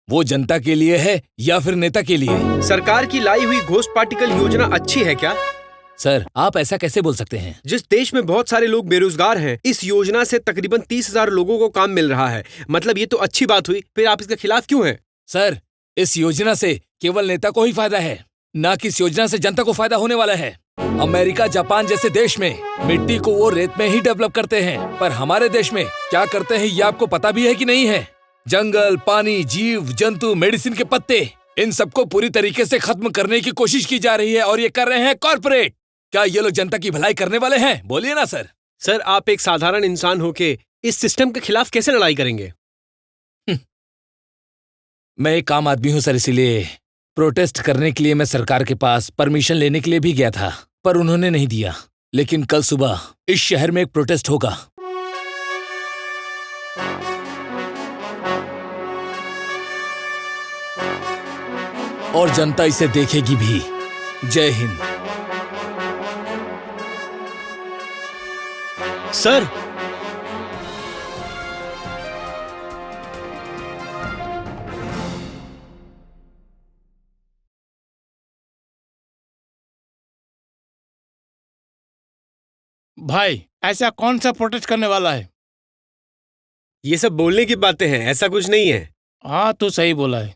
S4: वो जनता के लिए है या फिर नेता के लिए?
S2: सरकार की लाई हुई घोस्ट पार्टिकल योजना अच्छी है क्या?
S4: सर आप ऐसा कैसे बोल सकते हैं?
S2: जिस देश में बहुत सारे लोग बेरोजगार हैं, इस योजना से तकरीबन 30,000 लोगों को काम मिल रहा है। मतलब ये तो अच्छी बात हुई, फिर आप इसके खिलाफ क्यों हैं?
S4: सर इस योजना से केवल नेता को ही फायदा है, ना कि इस योजना से जनता को फायदा होने वाला है। अमेरिका, जापान जैसे देश में मिट्टी को वो रेत में ही डेवलप करते हैं, पर हमारे देश में क्या करते हैं ये आपको पता भी है कि नहीं है? जंगल, पानी, जीव जंतु, मेडिसिन के पत्ते, इन सबको पूरी तरीके से खत्म करने की कोशिश की जा रही है और ये कर रहे हैं कॉर्पोरेट। क्या ये लोग जनता की भलाई करने वाले हैं? बोलिए ना सर।
S2: सर आप एक साधारण इंसान होके इस सिस्टम के खिलाफ कैसे लड़ाई करेंगे?
S4: मैं एक आम आदमी हूं सर, इसीलिए प्रोटेस्ट करने के लिए मैं सरकार के पास परमिशन लेने के लिए भी गया था, पर उन्होंने नहीं दिया। लेकिन कल सुबह इस शहर में एक प्रोटेस्ट होगा। और जनता इसे देखेगी भी। जय हिंद।
S2: सर
S11: भाई ऐसा कौन सा प्रोटेस्ट करने वाला है?
S2: ये सब बोलने की बातें हैं, ऐसा कुछ नहीं है।
S11: हाँ तो सही बोला है।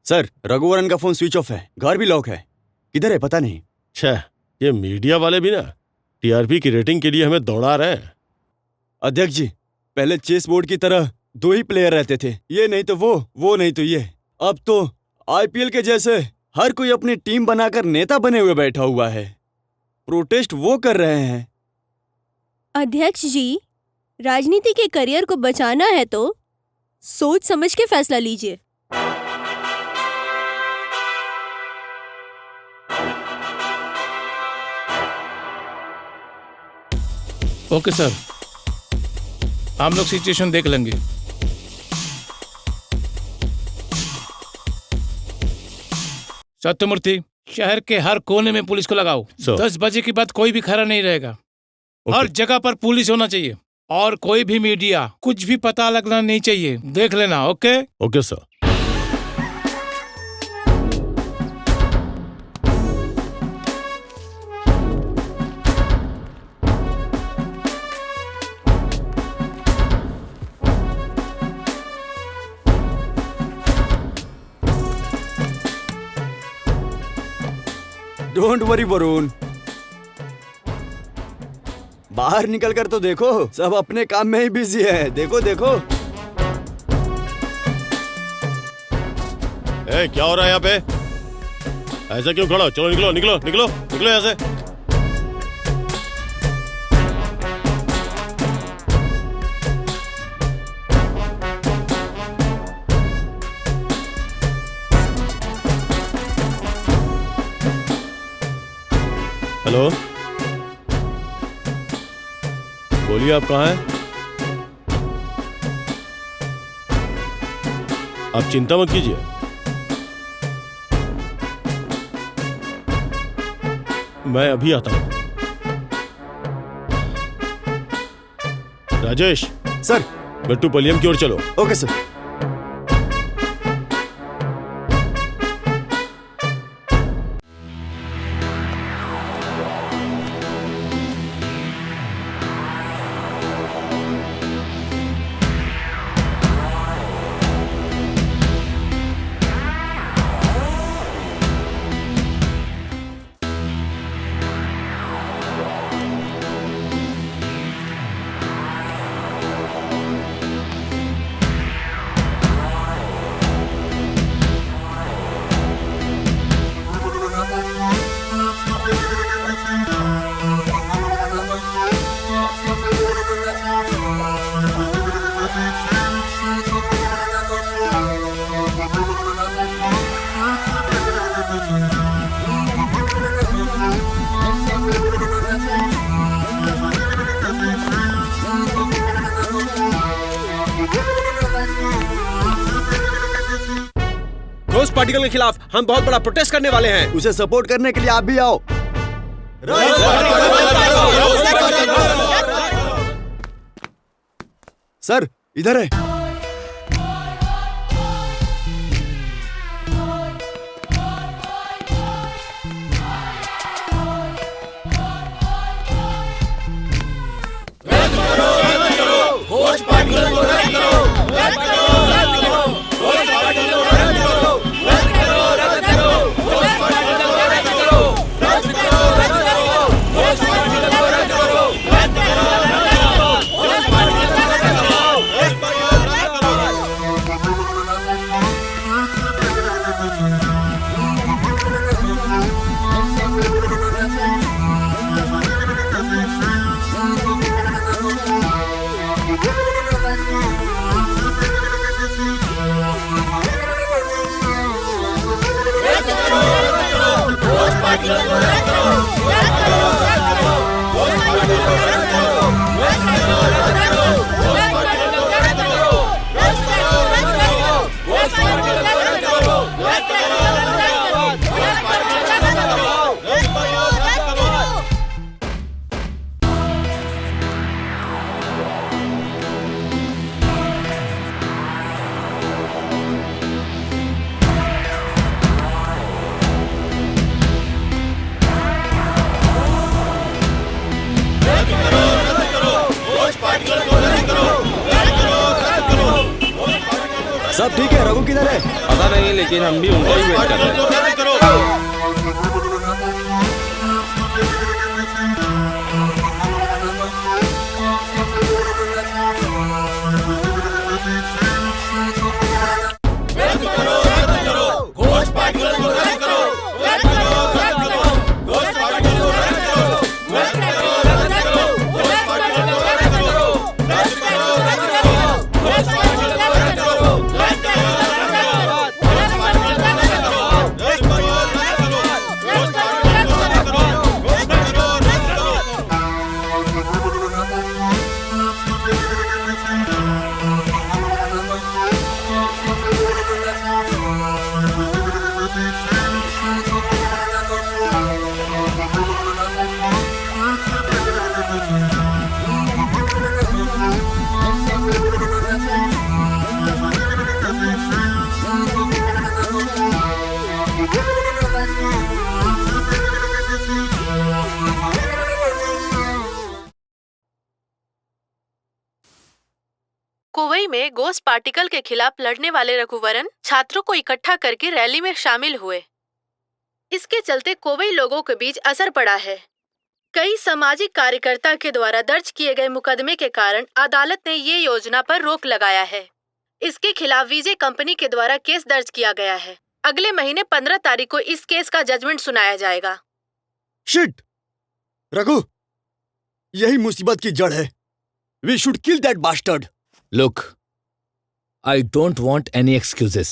S5: सर रघुवरन का फोन स्विच ऑफ है, घर भी लॉक है, किधर है पता नहीं।
S1: छह ये मीडिया वाले भी ना टीआरपी की रेटिंग के लिए हमें दौड़ा रहे हैं।
S5: अध्यक्ष जी, पहले चेस बोर्ड की तरह 2 ही प्लेयर रहते थे, ये नहीं तो वो नहीं तो ये। अब तो आईपीएल के जैसे हर कोई अपनी टीम बनाकर नेता बने हुए बैठा हुआ है। प्रोटेस्ट वो कर रहे हैं।
S12: अध्यक्ष जी, राजनीति के करियर को बचाना है तो सोच समझ के फैसला लीजिए।
S11: ओके सर, हम लोग सिचुएशन देख लेंगे। सत्यमूर्ति, शहर के हर कोने में पुलिस को लगाओ। 10 बजे के बाद कोई भी खड़ा नहीं रहेगा। हर जगह पर पुलिस होना चाहिए और कोई भी मीडिया कुछ भी पता लगना नहीं चाहिए। देख लेना। Okay
S1: okay sir.
S5: Don't worry Varun, बाहर निकल कर तो देखो, सब अपने काम में ही बिजी है। देखो देखो।
S1: क्या हो रहा है यहाँ पे? ऐसा क्यों खड़ा? चलो निकलो निकलो निकलो निकलो यहाँ से। हेलो, बोलिए आप कहाँ हैं? आप चिंता मत कीजिए, मैं अभी आता हूं। राजेश
S5: सर,
S1: मेट्रोपोलियम की ओर चलो।
S5: Okay sir.
S2: घोष पार्टिकल के खिलाफ हम बहुत बड़ा प्रोटेस्ट करने वाले हैं।
S5: उसे सपोर्ट करने के लिए आप भी आओ। सर, इधर है। सब ठीक है? रघु किधर है?
S10: पता नहीं, लेकिन हम भी उनका ही वेट कर रहे हैं।
S6: कोवई में गोस्ट पार्टिकल के खिलाफ लड़ने वाले रघुवरन छात्रों को इकट्ठा करके रैली में शामिल हुए। इसके चलते कोवई लोगों के बीच असर पड़ा है। कई सामाजिक कार्यकर्ता के द्वारा दर्ज किए गए मुकदमे के कारण अदालत ने ये योजना पर रोक लगाया है। इसके खिलाफ विजय कंपनी के द्वारा केस दर्ज किया गया है। अगले महीने 15 तारीख को इस केस का जजमेंट सुनाया जाएगा।
S5: शिट! रघु, यही मुसीबत की जड़ है। We should kill that bastard.
S4: Look, I don't want any excuses.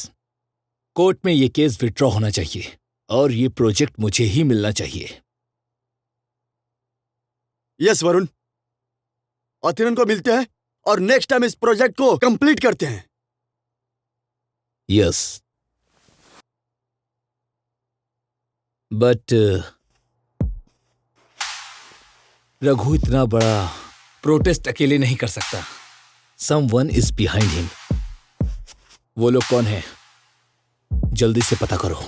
S4: Court में ये केस विड्रॉ होना चाहिए और ये प्रोजेक्ट मुझे ही मिलना चाहिए।
S5: यस वरुण, अतिरन को मिलते हैं और नेक्स्ट टाइम इस प्रोजेक्ट को कंप्लीट करते हैं।
S4: यस, बट रघु इतना बड़ा प्रोटेस्ट अकेले नहीं कर सकता। Someone is behind him. वो लोग कौन है? जल्दी से पता करो।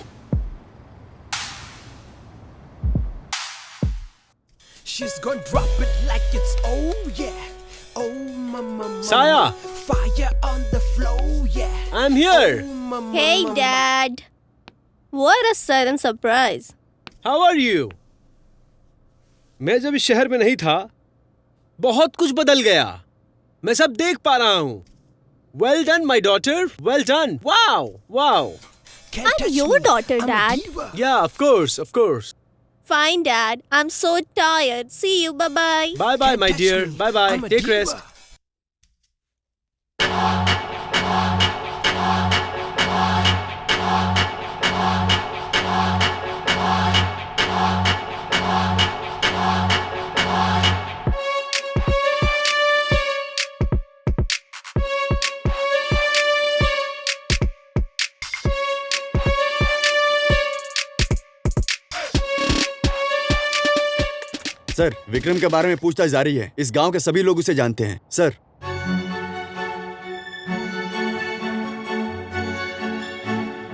S8: She's gonna drop it like it's oh yeah, oh mama.
S2: Saya,
S8: fire on the floor, yeah.
S2: I'm here.
S8: Oh, mama,
S12: Hey,
S8: mama.
S12: Dad. What a sudden surprise.
S2: How are you? मैं जब इस शहर में नहीं था, बहुत कुछ बदल गया। मैं सब देख पा रहा हूँ। Well done, my daughter. Well done. Wow, wow.
S8: Can't
S12: I'm
S8: touch
S12: your
S8: me.
S12: daughter,
S8: I'm a
S12: Dad.
S8: diva.
S2: Yeah, of course, of course.
S12: Fine, Dad. I'm so tired. See you. Bye-bye.
S2: Bye bye,
S8: Can't
S2: my
S8: touch
S2: dear.
S8: me.
S2: Bye bye.
S8: I'm a
S2: Take
S8: diva.
S2: rest.
S5: Sir, Vikram के बारे में पूछताछ जारी है। इस गांव के सभी लोग उसे जानते हैं। सर,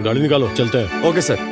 S1: गाड़ी निकालो, चलते हैं।
S5: Okay sir.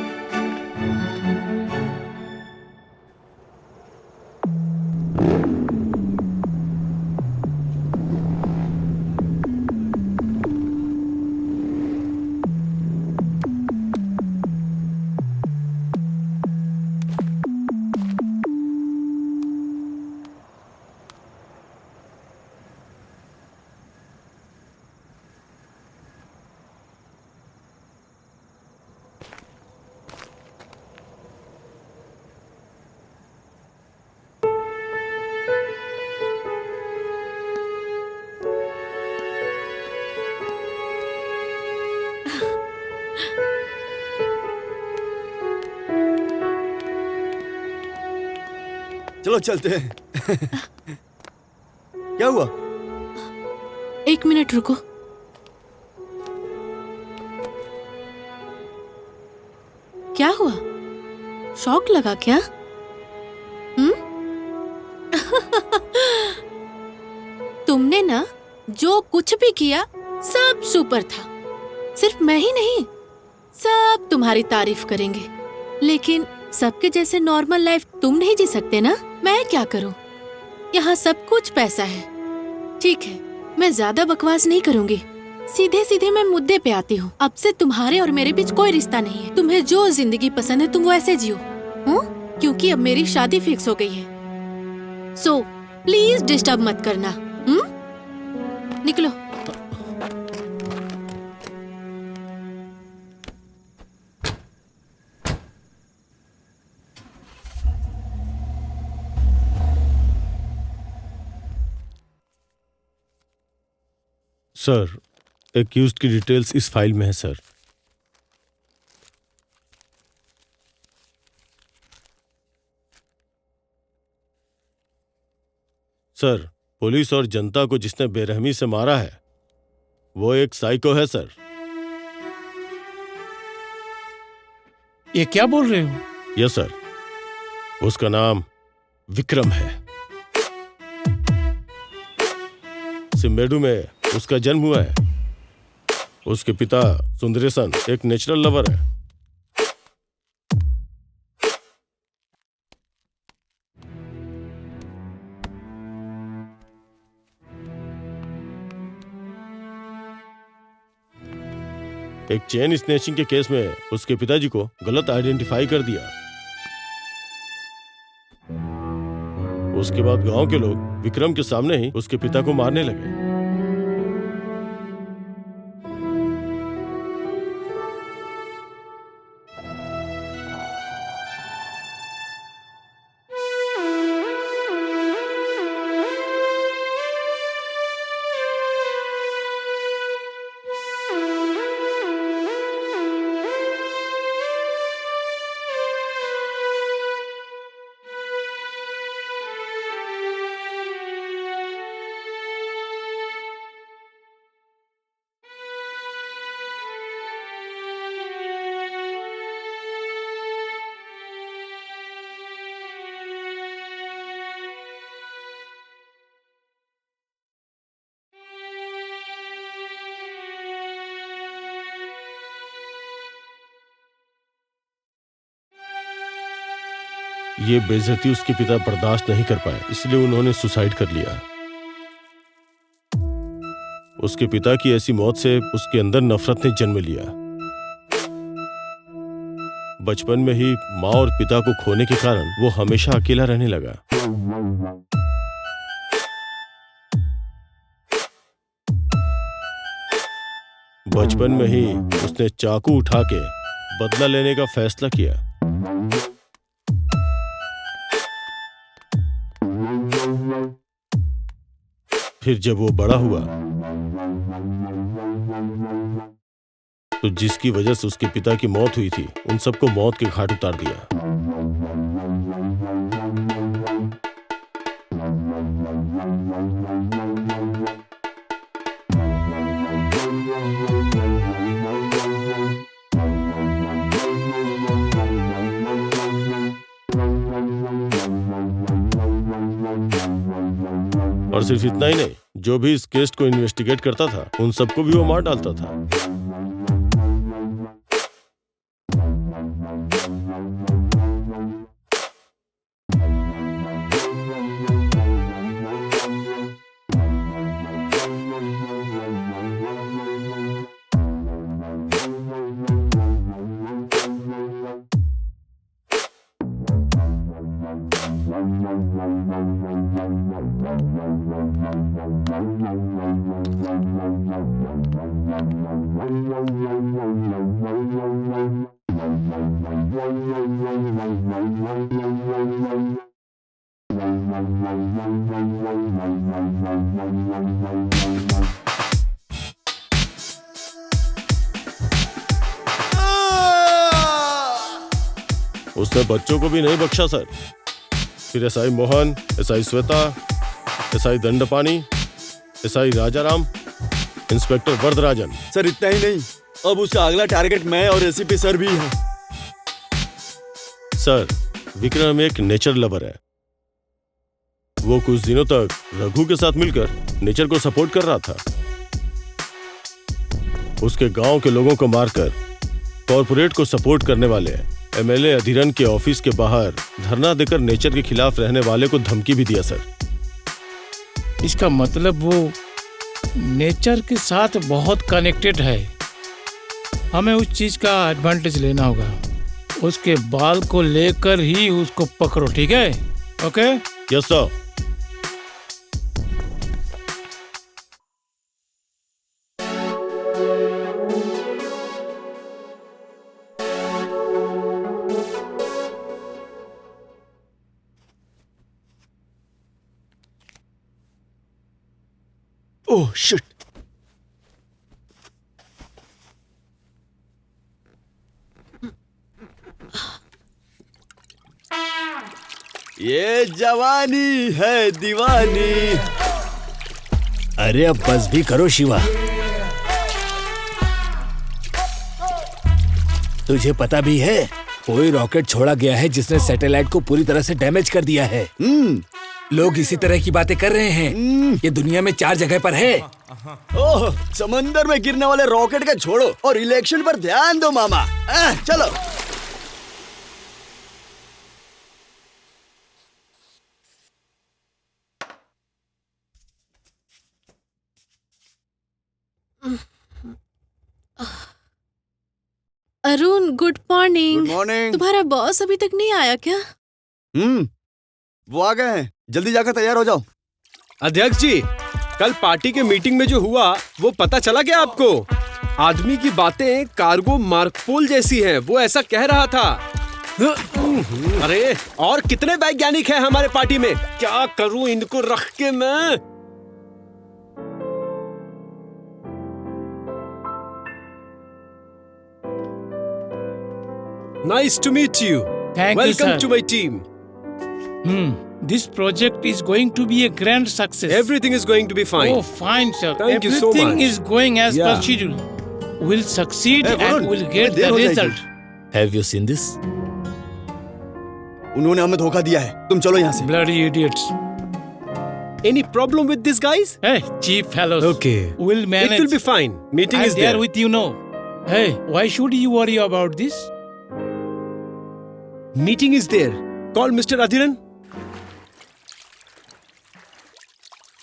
S5: चलो चलते हैं। क्या हुआ?
S9: एक मिनट रुको। क्या हुआ? शॉक लगा क्या? तुमने ना जो कुछ भी किया सब सुपर था। सिर्फ मैं ही नहीं, सब तुम्हारी तारीफ करेंगे। लेकिन सबके जैसे नॉर्मल लाइफ तुम नहीं जी सकते ना। मैं क्या करूं? यहाँ सब कुछ पैसा है। ठीक है, मैं ज्यादा बकवास नहीं करूंगी। सीधे सीधे मैं मुद्दे पे आती हूँ। अब से तुम्हारे और मेरे बीच कोई रिश्ता नहीं है। तुम्हें जो जिंदगी पसंद है तुम वो ऐसे जियो। क्योंकि अब मेरी शादी फिक्स हो गई है। सो प्लीज डिस्टर्ब मत करना। निकलो।
S1: सर, एक्यूज्ड की डिटेल्स इस फाइल में है सर। सर, पुलिस और जनता को जिसने बेरहमी से मारा है वो एक साइको है सर।
S11: ये क्या बोल रहे हो?
S1: यस सर, उसका नाम विक्रम है। सिम्बेडू में उसका जन्म हुआ है। उसके पिता सुंदरेसन एक नेचुरल लवर है। एक चेन स्नैचिंग के केस में उसके पिताजी को गलत आइडेंटिफाई कर दिया। उसके बाद गांव के लोग विक्रम के सामने ही उसके पिता को मारने लगे। ये बेइज्जती उसके पिता बर्दाश्त नहीं कर पाए, इसलिए उन्होंने सुसाइड कर लिया। उसके पिता की ऐसी मौत से उसके अंदर नफरत ने जन्म लिया। बचपन में ही माँ और पिता को खोने के कारण वो हमेशा अकेला रहने लगा। बचपन में ही उसने चाकू उठा के बदला लेने का फैसला किया। फिर जब वो बड़ा हुआ तो जिसकी वजह से उसके पिता की मौत हुई थी, उन सबको मौत के घाट उतार दिया। और सिर्फ इतना ही नहीं, जो भी इस केस को इन्वेस्टिगेट करता था उन सबको भी वो मार डालता था। उसने बच्चों को भी नहीं बख्शा सर। फिर SI Mohan, SI Shweta, SI Dandapani, SI Rajaram, inspector Varadarajan.
S5: Sir इतना ही नहीं, अब उसका अगला टारगेट मैं और एसीपी सर भी हैं।
S1: सर, विक्रम एक नेचर लवर है। वो कुछ दिनों तक रघु के साथ मिलकर नेचर को सपोर्ट कर रहा था। उसके गांव के लोगों को मारकर कॉर्पोरेट को सपोर्ट करने वाले एमएलए अधीरन के ऑफिस के बाहर धरना देकर नेचर के खिलाफ रहने वाले को धमकी भी दिया सर।
S11: इसका मतलब वो नेचर के साथ बहुत कनेक्टेड है। हमें उस चीज का एडवांटेज लेना होगा। उसके बाल को लेकर ही उसको पकड़ो, ठीक है? Okay?
S1: Yes sir.
S5: Oh shit. ये जवानी है दीवानी।
S4: अरे अब बस भी करो शिवा। तुझे पता भी है कोई रॉकेट छोड़ा गया है जिसने सैटेलाइट को पूरी तरह से डैमेज कर दिया है। लोग इसी तरह की बातें कर रहे हैं। ये दुनिया में 4 जगह पर है।
S5: ओह, समंदर में गिरने वाले रॉकेट का छोड़ो और इलेक्शन पर ध्यान दो मामा। चलो।
S9: Arun, good morning.
S5: Good morning.
S9: तुम्हारा बॉस अभी तक नहीं आया क्या?
S5: वो आ गए हैं, जल्दी जाकर तैयार हो जाओ।
S2: अध्यक्ष जी, कल पार्टी के मीटिंग में जो हुआ वो पता चला क्या आपको? आदमी की बातें कार्गो मार्कपोल जैसी हैं, वो ऐसा कह रहा था। अरे और कितने वैज्ञानिक हैं हमारे पार्टी में, क्या करूं इनको रख के मैं। Nice to meet you.
S11: Thank you,
S2: welcome
S11: sir.
S2: To my team.
S11: This project is going to be a grand success.
S2: Everything is going to be fine.
S11: Oh, fine, sir.
S2: Thank you so
S11: Everything
S2: much.
S11: is going as per
S2: Yeah.
S11: schedule. We'll succeed
S5: Hey, Varun,
S11: and we'll get
S5: there
S11: the
S5: हो जाएगी।
S11: result.
S4: Have you seen this?
S5: उन्होंने हमें धोखा दिया है, तुम चलो यहाँ से।
S11: Bloody idiots.
S2: Any problem with these guys?
S11: Hey, cheap fellows.
S2: Okay.
S11: We'll manage.
S2: It will be fine. Meeting
S11: I'm
S2: is
S11: there
S2: there.
S11: with you now. Hey, why should you worry about this?
S2: Meeting is there. Call Mr. Adhiran.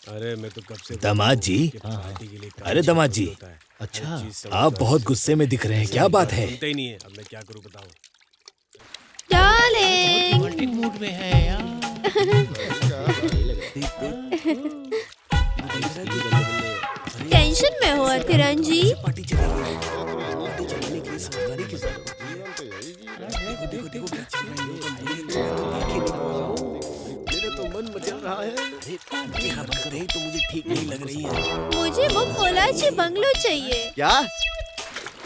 S2: अरे मैं तो कब से
S4: दामाद जी, अरे दामाद जी,
S1: अच्छा,
S4: आप बहुत गुस्से में दिख रहे हैं, क्या बात है?
S2: सुनते ही नहीं है, अब मैं क्या करूं बताओ।
S12: डार्लिंग,
S11: रोमांटिक मूड में है यार।
S12: टेंशन में हो अथिरन जी? मुझे वो कोलाची बंगलो चाहिए।
S5: क्या?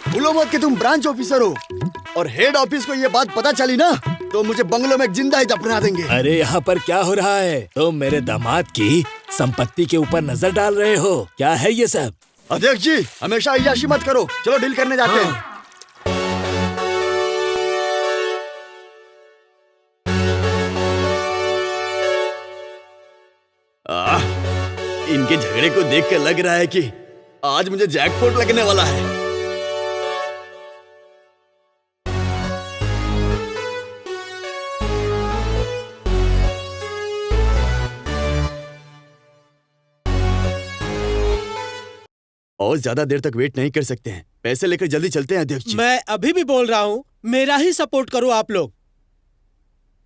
S5: भूलो मत कि तुम ब्रांच ऑफिसर हो, और हेड ऑफिस को ये बात पता चली ना तो मुझे बंगलों में जिंदा ही दफना देंगे।
S4: अरे यहाँ पर क्या हो रहा है? तुम मेरे दामाद की संपत्ति के ऊपर नजर डाल रहे हो, क्या है ये सब?
S5: अध्यक्ष जी, हमेशा अय्याशी मत करो, चलो डील करने जाते हैं। इनके झगड़े को देखकर लग रहा है कि आज मुझे जैकपॉट लगने वाला है। और ज्यादा देर तक वेट नहीं कर सकते हैं, पैसे लेकर जल्दी चलते हैं अध्यक्ष जी।
S7: मैं अभी भी बोल रहा हूँ, मेरा ही सपोर्ट करो आप लोग।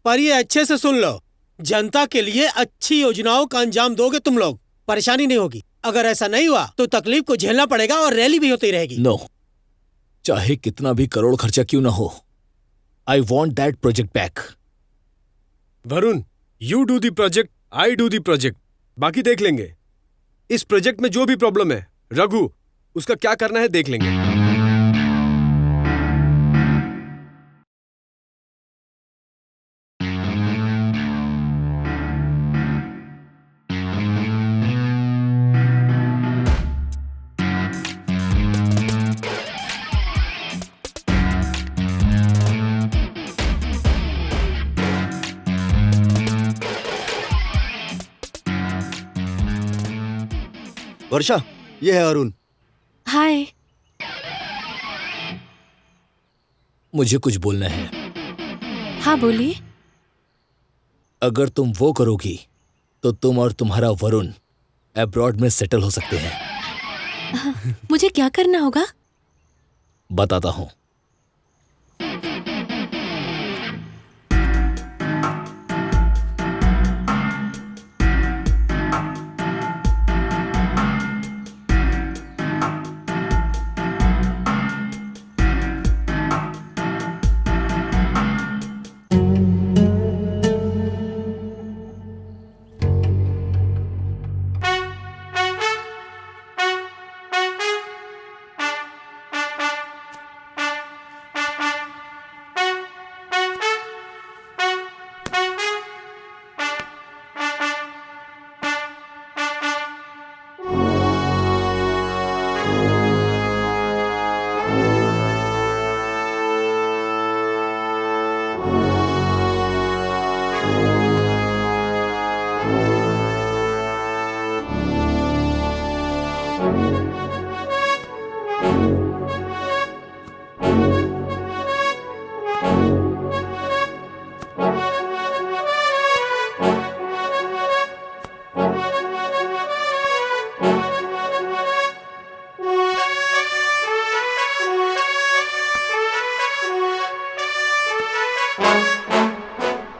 S7: पर ये अच्छे से सुन लो, जनता के लिए अच्छी योजनाओं का अंजाम दोगे तुम लोग, परेशानी नहीं होगी। अगर ऐसा नहीं हुआ तो तकलीफ को झेलना पड़ेगा और रैली भी होती रहेगी।
S4: नो, चाहे कितना भी करोड़ खर्चा क्यों ना हो, I want that project back.
S2: Varun, you do the project, I do the project, बाकी देख लेंगे। इस प्रोजेक्ट में जो भी प्रॉब्लम है, रघु उसका क्या करना है देख लेंगे।
S5: वर्षा, ये है अरुण।
S9: हाय।
S4: मुझे कुछ बोलना है।
S9: हाँ बोलिए।
S4: अगर तुम वो करोगी तो तुम और तुम्हारा वरुण अब्रॉड में सेटल हो सकते हैं।
S9: मुझे क्या करना होगा?
S4: बताता हूं।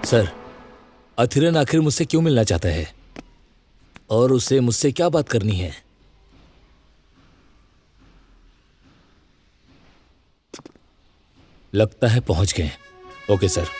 S4: सर, अथिरन आखिर मुझसे क्यों मिलना चाहता है और उसे मुझसे क्या बात करनी है? लगता है पहुंच गए। Okay sir.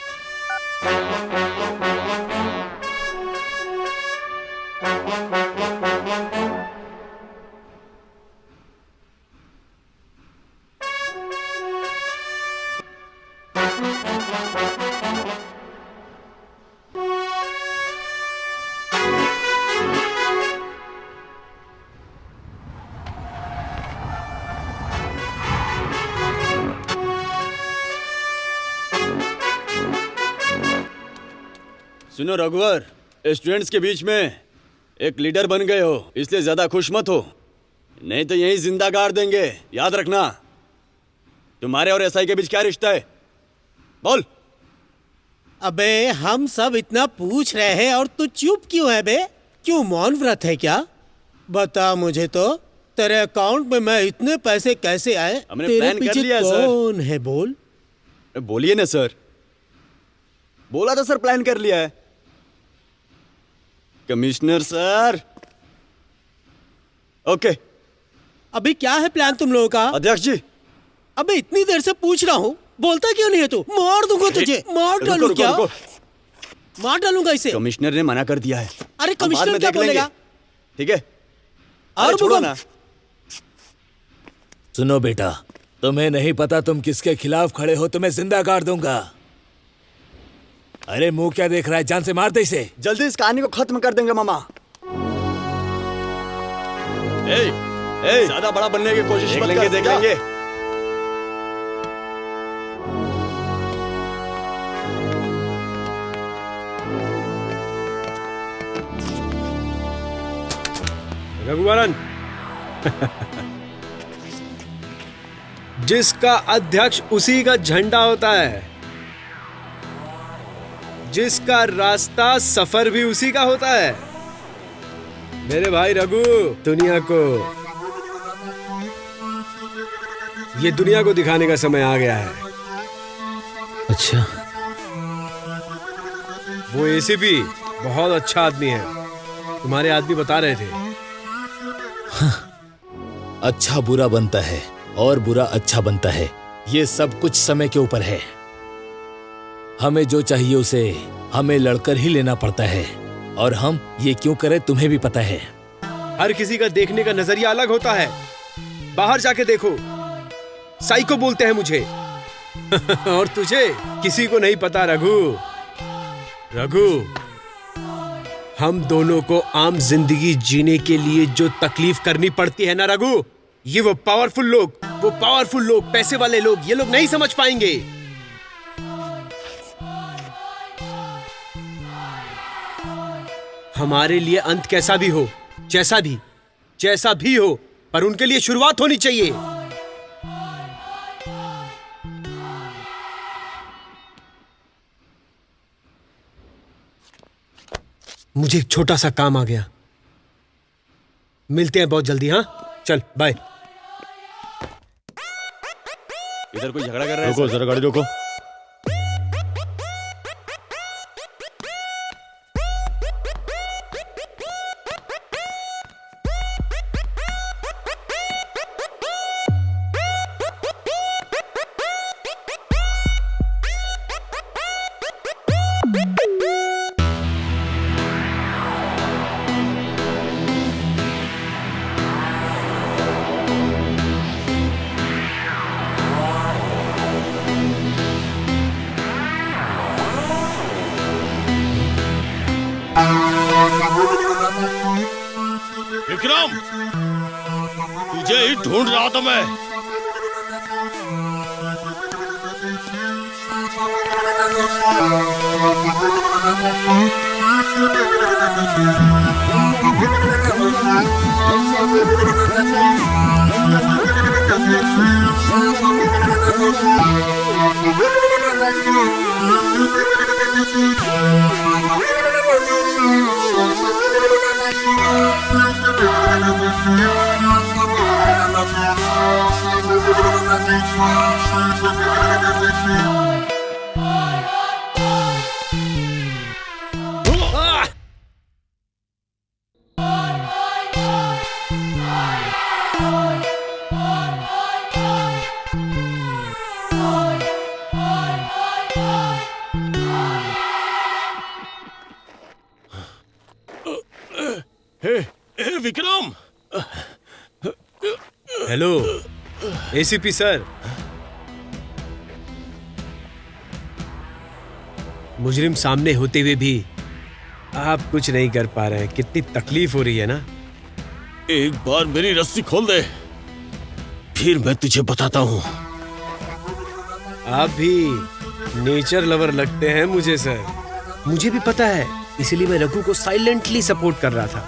S5: सुनो रघुवर, स्टूडेंट्स के बीच में एक लीडर बन गए हो, इसलिए ज्यादा खुश मत हो, नहीं तो यहीं जिंदा गाड़ देंगे। याद रखना। तुम्हारे और एसआई के बीच क्या रिश्ता है? बोल।
S7: अबे हम सब इतना पूछ रहे हैं और तू चुप क्यों है बे? क्यों मौन व्रत है क्या? बता मुझे तो, तेरे अकाउंट में मैं इतने पैसे कैसे आए?
S5: हमने
S7: तेरे
S5: प्लान कर
S7: पीछे
S5: लिया सर।
S7: कौन है? बोल।
S5: बोलिए ना सर। बोला था सर, प्लान कर लिया है। Commissioner sir. ओके।
S7: अभी क्या है प्लान तुम लोगों का?
S5: अध्यक्ष जी।
S7: अबे इतनी देर से पूछ रहा हूँ, बोलता क्यों नहीं है तू? मार दूंगा तुझे। मार डालू क्या? मार डालूंगा इसे।
S5: कमिश्नर ने मना कर दिया है।
S7: अरे
S5: हम बाद
S7: कमिश्नर
S5: में
S7: क्या
S5: देख लेंगे।
S7: बोलेगा?
S5: ठीक है,
S7: और
S5: छोड़ो ना।
S4: सुनो बेटा, तुम्हें नहीं पता तुम किसके खिलाफ खड़े हो, तुम्हें जिंदा गाड़ दूंगा। अरे मुंह क्या देख रहा है? जान से मार दे इसे।
S5: जल्दी इस कहानी को खत्म कर देंगे मामा। ज्यादा बड़ा बनने की कोशिश मत कर। देख लेंगे।
S2: रघुवरन, जिसका अध्यक्ष उसी का झंडा होता है, जिसका रास्ता सफर भी उसी का होता है। मेरे भाई रघु, दुनिया को, ये दुनिया को दिखाने का समय आ गया है।
S4: अच्छा।
S2: वो एसीपी बहुत अच्छा आदमी है, तुम्हारे आदमी बता रहे थे।
S4: अच्छा बुरा बनता है और बुरा अच्छा बनता है, ये सब कुछ समय के ऊपर है। हमें जो चाहिए उसे हमें लड़कर ही लेना पड़ता है, और हम ये क्यों करें तुम्हें भी पता है।
S2: हर किसी का देखने का नजरिया अलग होता है। बाहर जाके देखो, साइको बोलते हैं मुझे। और तुझे किसी को नहीं पता रघु। रघु, हम दोनों को आम जिंदगी जीने के लिए जो तकलीफ करनी पड़ती है ना रघु, ये वो पावरफुल लोग, पैसे वाले लोग, ये लोग नहीं समझ पाएंगे। हमारे लिए अंत कैसा भी हो, जैसा भी हो, पर उनके लिए शुरुआत होनी चाहिए। मुझे एक छोटा सा काम आ गया, मिलते हैं बहुत जल्दी। हाँ चल, बाय।
S5: इधर कोई झगड़ा कर रहा है?
S1: रोको जरा, गाड़ी रोको। विक्रम, तुझे ही ढूंढ रहा था मैं।
S2: हेलो एसीपी सर, मुजरिम सामने होते हुए भी आप कुछ नहीं कर पा रहे हैं। कितनी तकलीफ हो रही है ना।
S1: एक बार मेरी रस्सी खोल दे, फिर मैं तुझे बताता हूँ।
S2: आप भी नेचर लवर लगते हैं मुझे सर। मुझे भी पता है, इसलिए मैं रघु को साइलेंटली सपोर्ट कर रहा था।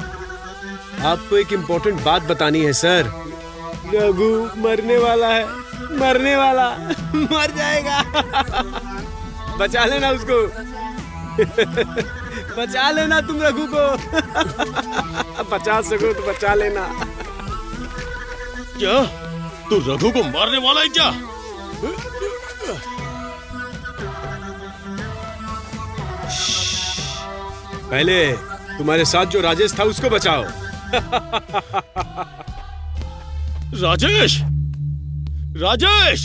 S2: आपको एक इम्पोर्टेंट बात बतानी है सर। रघु मरने वाला है, मरने वाला, मर जाएगा। बचा लेना उसको। बचा लेना तुम रघु को। बचा सको तो बचा लेना।
S1: क्या तू रघु को मारने वाला है क्या?
S2: पहले तुम्हारे साथ जो राजेश था उसको बचाओ।
S1: राजेश, राजेश!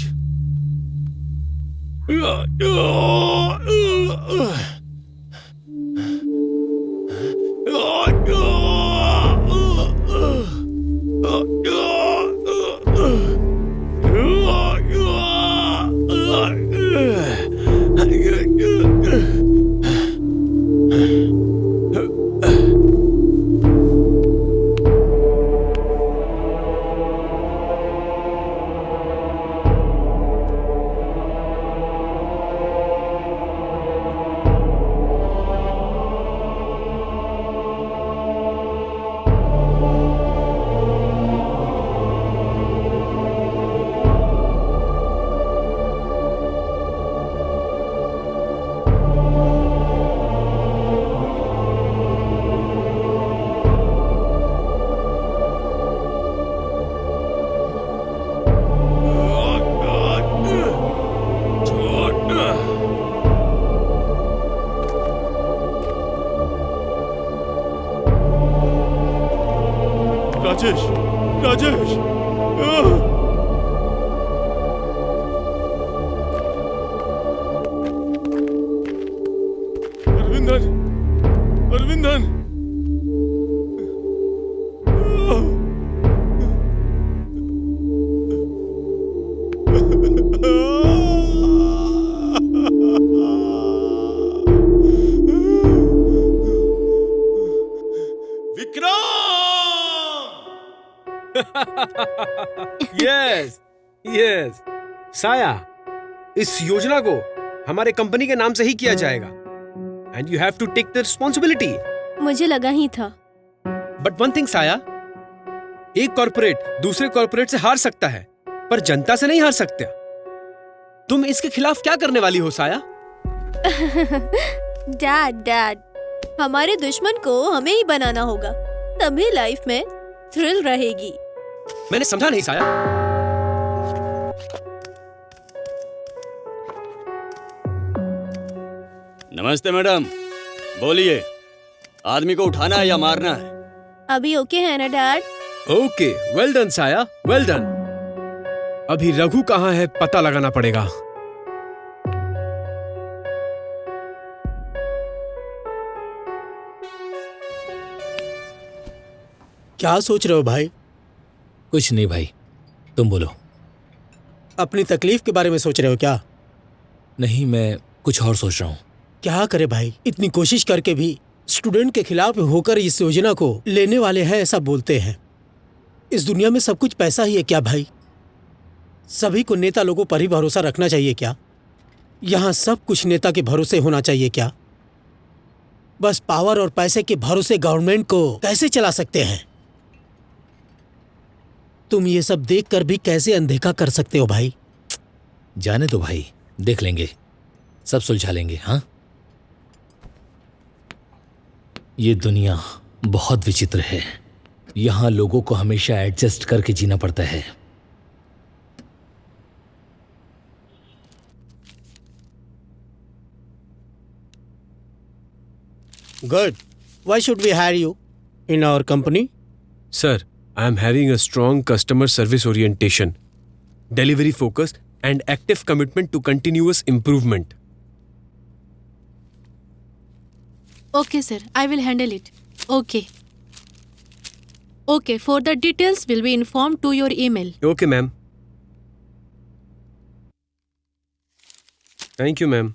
S1: राजेश, राजेश! अरविंदन, अरविंदन!
S2: Yes, yes. साया, इस योजना को हमारे कंपनी के नाम से ही किया जाएगा। And you have to take the responsibility.
S12: मुझे लगा ही था।
S2: बट वन थिंग साया, एक कॉर्पोरेट दूसरे कॉर्पोरेट से हार सकता है, पर जनता से नहीं हार सकता। तुम इसके खिलाफ क्या करने वाली हो साया?
S12: डैड, हमारे दुश्मन को हमें ही बनाना होगा, तभी लाइफ में थ्रिल रहेगी।
S2: मैंने समझा नहीं साया।
S5: नमस्ते मैडम, बोलिए, आदमी को उठाना है या मारना है?
S12: अभी ओके है ना डैड?
S2: ओके, वेल डन साया, वेल डन। अभी रघु कहाँ है पता लगाना पड़ेगा।
S7: क्या सोच रहे हो भाई?
S4: कुछ नहीं भाई, तुम बोलो।
S7: अपनी तकलीफ के बारे में सोच रहे हो क्या?
S4: नहीं, मैं कुछ और सोच रहा हूँ।
S7: क्या करे भाई, इतनी कोशिश करके भी स्टूडेंट के खिलाफ होकर इस योजना को लेने वाले हैं ऐसा बोलते हैं। इस दुनिया में सब कुछ पैसा ही है क्या भाई? सभी को नेता लोगों पर ही भरोसा रखना चाहिए क्या? यहाँ सब कुछ नेता के भरोसे होना चाहिए क्या? बस पावर और पैसे के भरोसे गवर्नमेंट को कैसे चला सकते हैं? तुम ये सब देखकर भी कैसे अनदेखा कर सकते हो भाई?
S4: जाने दो भाई, देख लेंगे, सब सुलझा लेंगे। हाँ, ये दुनिया बहुत विचित्र है। यहाँ लोगों को हमेशा एडजस्ट करके जीना पड़ता है।
S7: Good. Why should we hire you in our company?
S2: Sir, I am having a strong customer service orientation, delivery focus, and active commitment to continuous improvement.
S9: Okay, sir. I will handle it. Okay. Okay, for the details will be informed to your email.
S2: Okay ma'am. Thank you ma'am.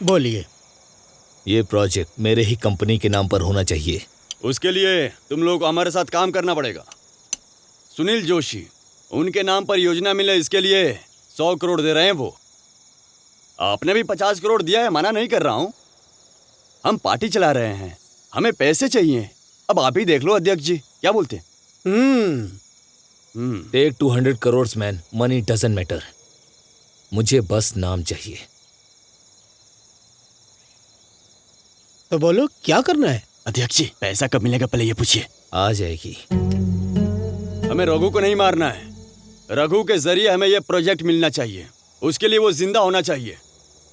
S7: बोलिए।
S4: ये project मेरे ही company के नाम पर होना चाहिए।
S5: उसके लिए तुम लोग को हमारे साथ काम करना पड़ेगा। सुनील जोशी, उनके नाम पर योजना मिले, इसके लिए 100 करोड़ दे रहे हैं वो। आपने भी 50 करोड़ दिया है, मना नहीं कर रहा हूँ। हम पार्टी चला रहे हैं, हमें पैसे चाहिए। अब आप ही देख लो अध्यक्ष जी, क्या बोलते हैं?
S4: Take 200 crore man, money doesn't matter. मुझे बस नाम चाहिए।
S7: तो बोलो क्या करना है?
S5: अध्यक्ष जी, पैसा कब मिलेगा पहले ये पूछिए।
S4: आ जाएगी।
S5: हमें रघु को नहीं मारना है। रघु के जरिए हमें ये प्रोजेक्ट मिलना चाहिए। उसके लिए वो जिंदा होना चाहिए,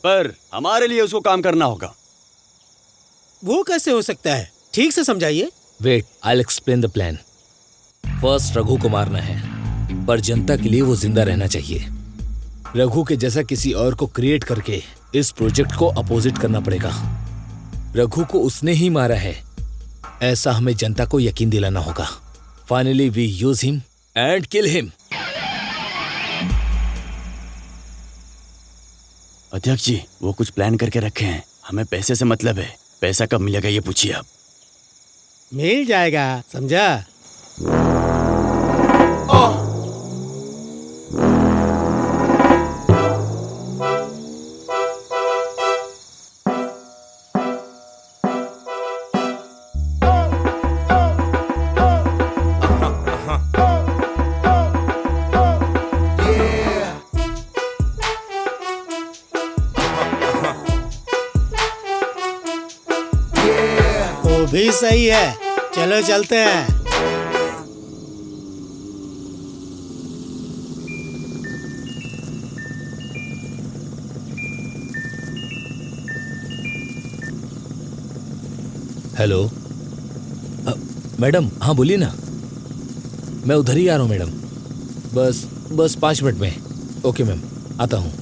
S5: पर हमारे लिए उसको काम करना होगा।
S7: वो कैसे हो सकता है? ठीक से समझाइए।
S4: Wait, I will explain the plan. First Raghu को मारना है, पर जनता के लिए वो जिंदा रहना चाहिए। रघु के जैसा किसी और को क्रिएट करके इस प्रोजेक्ट को अपोजिट करना पड़ेगा। रघु को उसने ही मारा है, ऐसा हमें जनता को यकीन दिलाना होगा। Finally we use him and kill him.
S5: अध्यक्ष जी, वो कुछ प्लान करके रखे हैं। हमें पैसे से मतलब है। पैसा कब मिलेगा ये पूछिए आप।
S7: मिल जाएगा, समझा? भी सही है, चलो चलते हैं।
S4: हेलो मैडम, हाँ बोलिए ना। मैं उधर ही आ रहा हूँ मैडम, बस 5 मिनट में। ओके मैम, आता हूँ।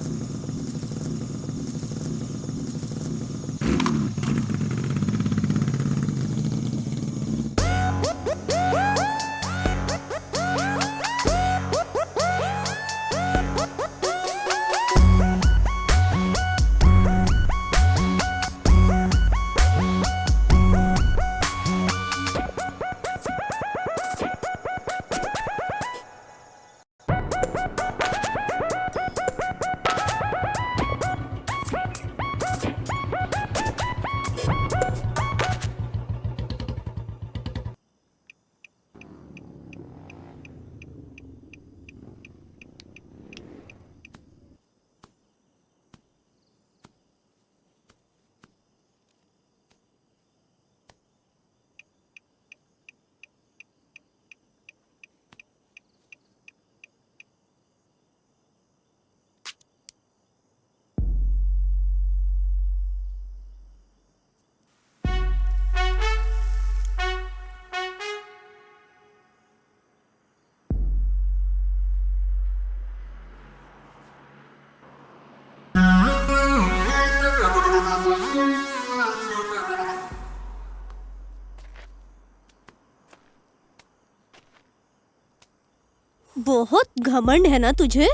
S12: बहुत घमंड है ना तुझे?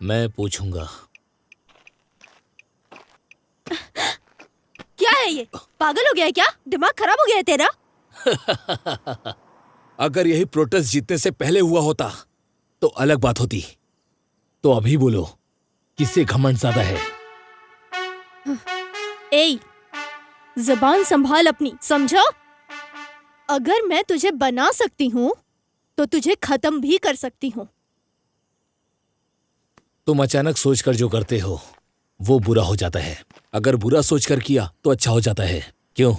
S4: मैं पूछूंगा।
S12: क्या है ये? पागल हो गया है क्या? दिमाग खराब हो गया है तेरा?
S4: अगर यही प्रोटेस्ट जीतने से पहले हुआ होता तो अलग बात होती। तो अभी बोलो, किससे घमंड ज्यादा है?
S12: ए, जबान संभाल अपनी, समझा? अगर मैं तुझे बना सकती हूँ तो तुझे खत्म भी कर सकती हूँ।
S4: तुम अचानक सोचकर जो करते हो वो बुरा हो जाता है। अगर बुरा सोचकर किया तो अच्छा हो जाता है। क्यों,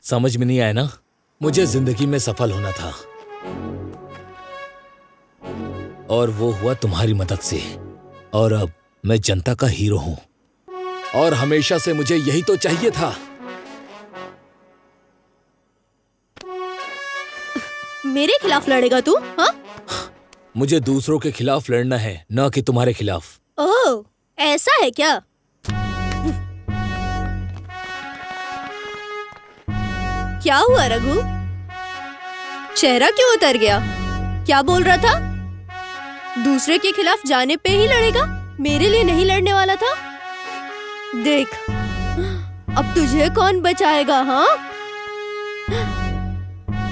S4: समझ में नहीं आया ना? मुझे जिंदगी में सफल होना था और वो हुआ तुम्हारी मदद से। और अब मैं जनता का हीरो हूं और हमेशा से मुझे यही तो चाहिए था।
S12: मेरे खिलाफ लड़ेगा तू? हाँ?
S4: मुझे दूसरों के खिलाफ लड़ना है, न कि तुम्हारे खिलाफ।
S12: ओह, ऐसा है क्या? क्या हुआ रघु? चेहरा क्यों उतर गया? क्या बोल रहा था? दूसरे के खिलाफ जाने पे ही लड़ेगा? मेरे लिए नहीं लड़ने वाला था? देख, अब तुझे कौन बचाएगा? हाँ?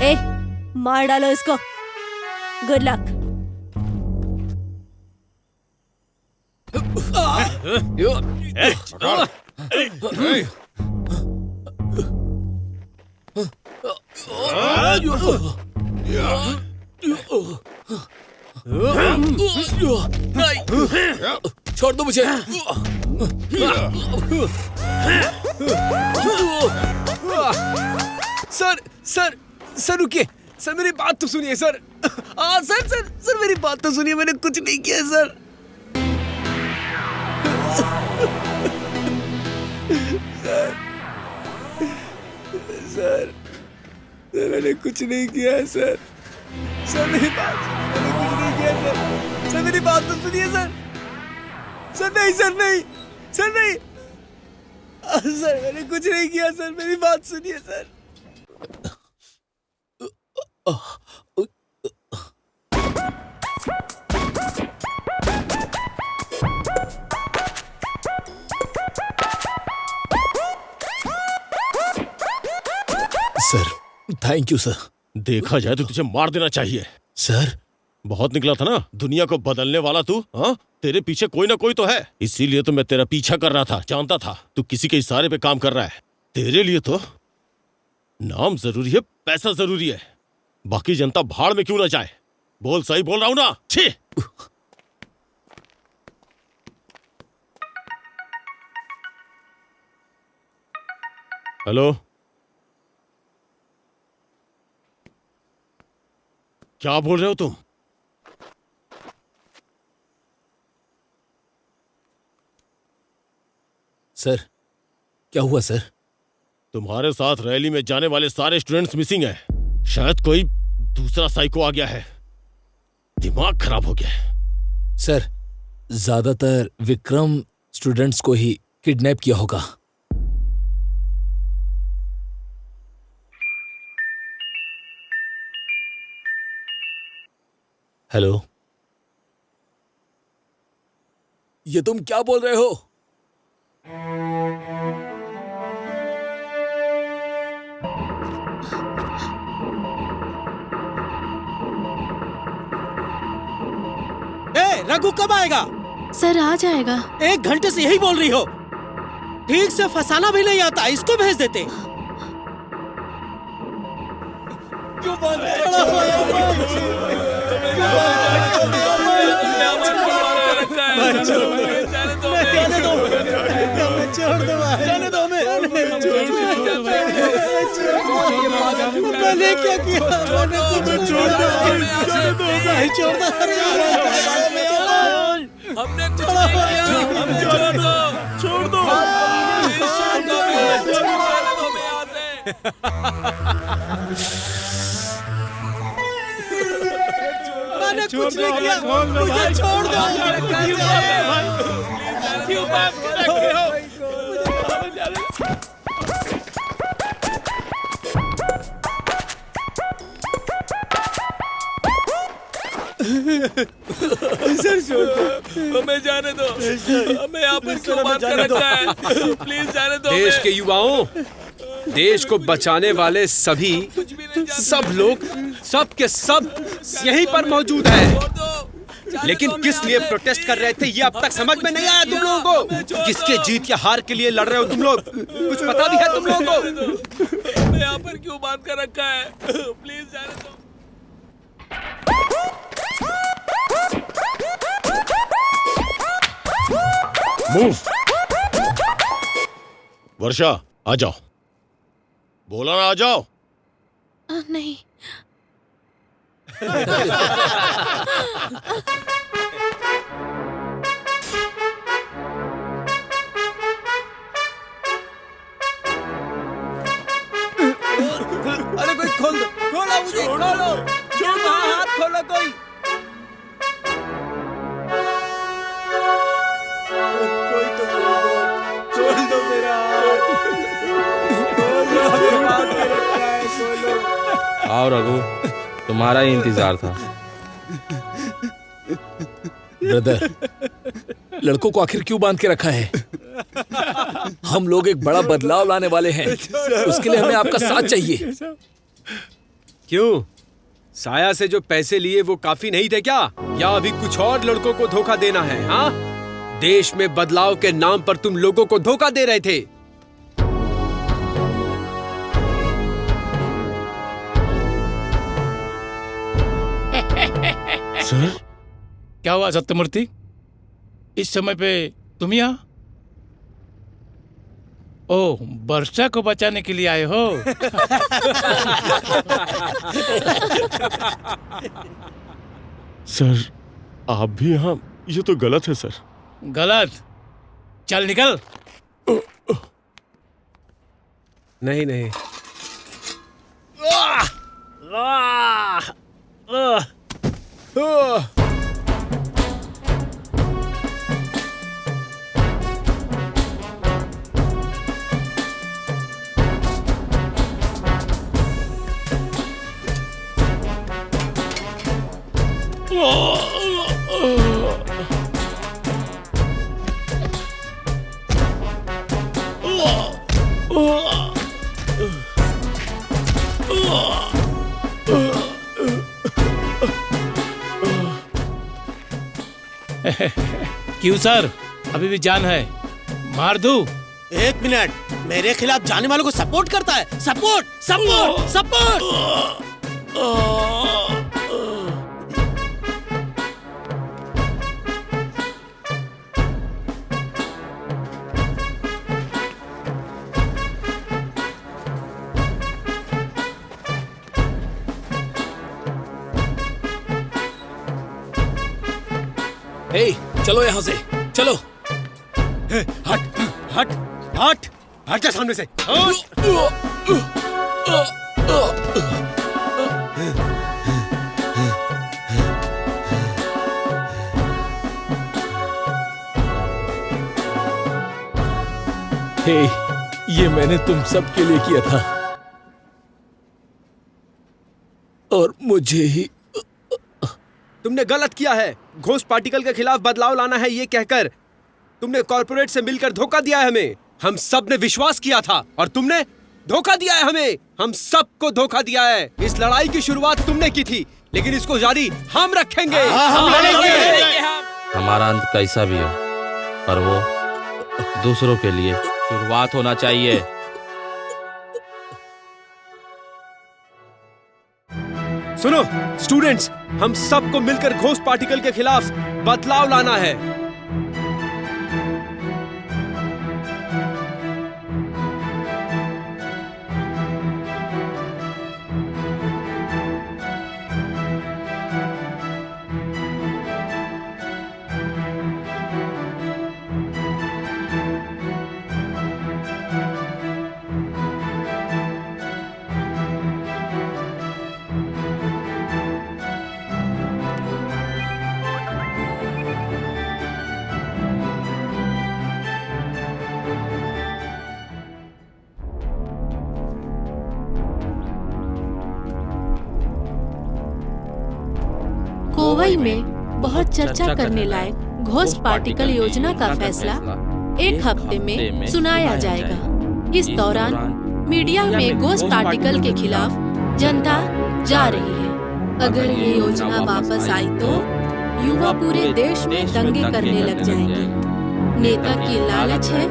S12: ए, मार डालो इसको। Good luck.
S4: छोड़ दो मुझे।
S2: सर रुकिए। सर मेरी बात तो सुनिए सर। सर मेरी बात तो सुनिए, मैंने कुछ नहीं किया सर। सर मैंने कुछ नहीं किया है सर। सर मेरी बात सुनिए, मैंने कुछ नहीं किया सर। सर मेरी बात तो सुनिए सर। सर नहीं सर मैंने कुछ नहीं किया सर। मेरी बात सुनिए sir.
S4: Sir thank you sir.
S1: देखा जाए तो तुझे मार देना चाहिए।
S4: सर
S1: बहुत निकला था ना दुनिया को बदलने वाला तू। हाँ, तेरे पीछे कोई ना कोई तो है, इसीलिए तो मैं तेरा पीछा कर रहा था। जानता था तू किसी के इशारे पे काम कर रहा है। तेरे लिए तो नाम जरूरी है, पैसा जरूरी है, बाकी जनता भाड़ में क्यों ना जाए। बोल, सही बोल रहा हूं ना? छी। हेलो, क्या बोल रहे हो तुम?
S4: सर क्या हुआ सर?
S1: तुम्हारे साथ रैली में जाने वाले सारे स्टूडेंट्स मिसिंग हैं। शायद कोई दूसरा साइको आ गया है, दिमाग खराब हो गया है।
S4: सर ज्यादातर विक्रम स्टूडेंट्स को ही किडनैप किया होगा। हेलो, ये तुम क्या बोल रहे हो?
S7: रघु कब आएगा?
S9: सर आ जाएगा।
S7: 1 घंटे से यही बोल रही हो। ठीक से फंसाना भी नहीं आता, इसको भेज देते। क्यों बंद जाने दो हमें। मैंने क्या किया? छोड़ दो।
S4: हमने कुछ नहीं किया। छोड़ दो।
S7: माँ ने कुछ नहीं किया, मुझे छोड़ दो।
S11: क्यों बात कर रहे हो?
S4: हमें जाने दो, हमें यहाँ पर क्यों बात कर रखा है? प्लीज जाने दो।
S2: देश के युवाओं, देश को बचाने वाले सभी सब लोग सब के सब यहीं पर मौजूद हैं। लेकिन किस लिए प्रोटेस्ट कर रहे थे ये अब तक समझ में नहीं आया तुम लोगों को। किसके जीत या हार के लिए लड़ रहे हो तुम लोग, कुछ पता भी है तुम लोगों को?
S4: हमें यहाँ पर क्यों बात कर रखा है? प्लीज जाने दो।
S1: मूव। वर्षा आ जाओ, बोला ना आ जाओ।
S9: नहीं।
S2: अरे कोई खोल दो, खोलो मुझे, खोलो, हाथ खोलो कोई। कोई तो खोल दो मेरा हाथ।
S10: आओ रघु, तुम्हारा ही इंतजार था।
S4: ब्रदर, लड़कों को आखिर क्यों बांध के रखा है? हम लोग एक बड़ा बदलाव लाने वाले हैं, उसके लिए हमें आपका साथ चाहिए।
S2: क्यों? साया से जो पैसे लिए वो काफी नहीं थे क्या? या अभी कुछ और लड़कों को धोखा देना है? हाँ, देश में बदलाव के नाम पर तुम लोगों को धोखा दे रहे थे।
S11: सर, क्या हुआ सत्यमूर्ति? इस समय पे तुम यहाँ? ओ, वर्षा को बचाने के लिए आए हो?
S1: सर, आप भी यहाँ? ये तो गलत है सर।
S11: गलत? चल निकल।
S2: नहीं नहीं।
S11: क्यों सर, अभी भी जान है? मार दूं?
S7: एक मिनट, मेरे खिलाफ जाने वालों को सपोर्ट करता है। Support support support.
S4: हे, चलो यहाँ से, चलो।
S2: हट हट हट हट जा सामने से।
S4: हे, ये मैंने तुम सबके लिए किया था और मुझे ही।
S2: तुमने गलत किया है। घोस्ट पार्टिकल के खिलाफ बदलाव लाना है ये कहकर तुमने कॉर्पोरेट से मिलकर धोखा दिया है हमें। हम सब ने विश्वास किया था और तुमने धोखा दिया है हमें। हम सबको धोखा दिया है। इस लड़ाई की शुरुआत तुमने की थी, लेकिन इसको जारी हम रखेंगे। हम लड़ेंगे।
S10: हमारा अंत कैसा भी हो, पर वो दूसरों के लिए शुरुआत होना चाहिए।
S2: सुनो स्टूडेंट्स, हम सबको मिलकर घोस्ट पार्टिकल के खिलाफ बदलाव लाना है।
S9: कोवई में बहुत चर्चा करने लायक घोस्ट पार्टिकल योजना का फैसला एक हफ्ते में सुनाया जाएगा। इस दौरान मीडिया में घोस्ट पार्टिकल के खिलाफ जनता जा रही है। अगर ये योजना वापस आई तो युवा पूरे देश में दंगे करने लग जाएंगे। नेता की लालच है,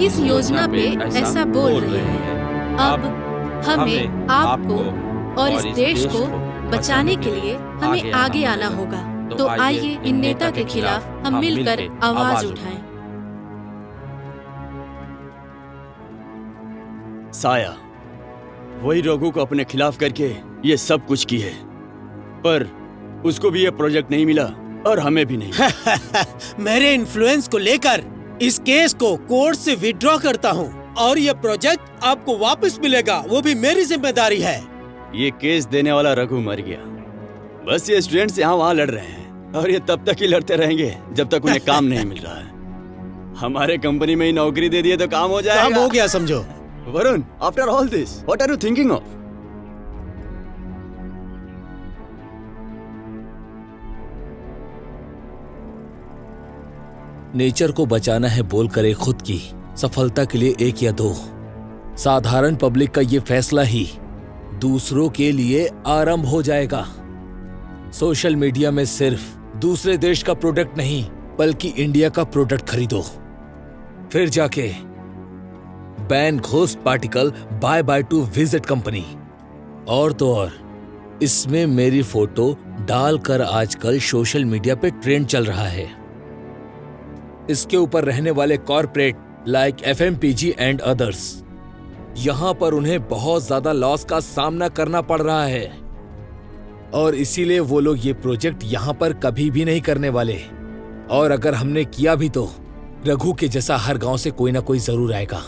S9: इस योजना पे ऐसा बोल रहे हैं। अब हमें आपको और इस देश को बचाने के लिए हमें आगे आना होगा। तो आइए इन नेता के खिलाफ हम मिलकर आवाज उठाएं।
S5: साया वही रघु को अपने खिलाफ करके ये सब कुछ की है, पर उसको भी ये प्रोजेक्ट नहीं मिला और हमें भी नहीं।
S7: मेरे इन्फ्लुएंस को लेकर इस केस को कोर्ट से विड्रॉ करता हूँ और ये प्रोजेक्ट आपको वापस मिलेगा, वो भी मेरी जिम्मेदारी है।
S5: ये केस देने वाला रघु मर गया। बस ये स्टूडेंट्स यहाँ वहाँ लड़ रहे हैं और ये तब तक ही लड़ते रहेंगे जब तक उन्हें काम नहीं मिल रहा है। हमारे कंपनी में ही नौकरी दे दिए तो काम हो जाएगा।
S7: काम हो गया समझो।
S5: Varun, after all this what are you thinking of?
S4: Nature को बचाना है बोलकर एक खुद की सफलता के लिए एक या दो साधारण पब्लिक का ये फैसला ही दूसरों के लिए आरंभ हो जाएगा। सोशल मीडिया में सिर्फ दूसरे देश का प्रोडक्ट नहीं बल्कि इंडिया का प्रोडक्ट खरीदो, फिर जाके ban ghost particle by two visit company. और तो और इसमें मेरी फोटो डालकर आजकल सोशल मीडिया पे ट्रेंड चल रहा है। इसके ऊपर रहने वाले corporate like FMPG and others, यहां पर उन्हें बहुत ज्यादा लॉस का सामना करना पड़ रहा है और इसीलिए वो लोग ये प्रोजेक्ट यहां पर कभी भी नहीं करने वाले। और अगर हमने किया भी तो रघु के जैसा हर गांव से कोई ना कोई जरूर आएगा।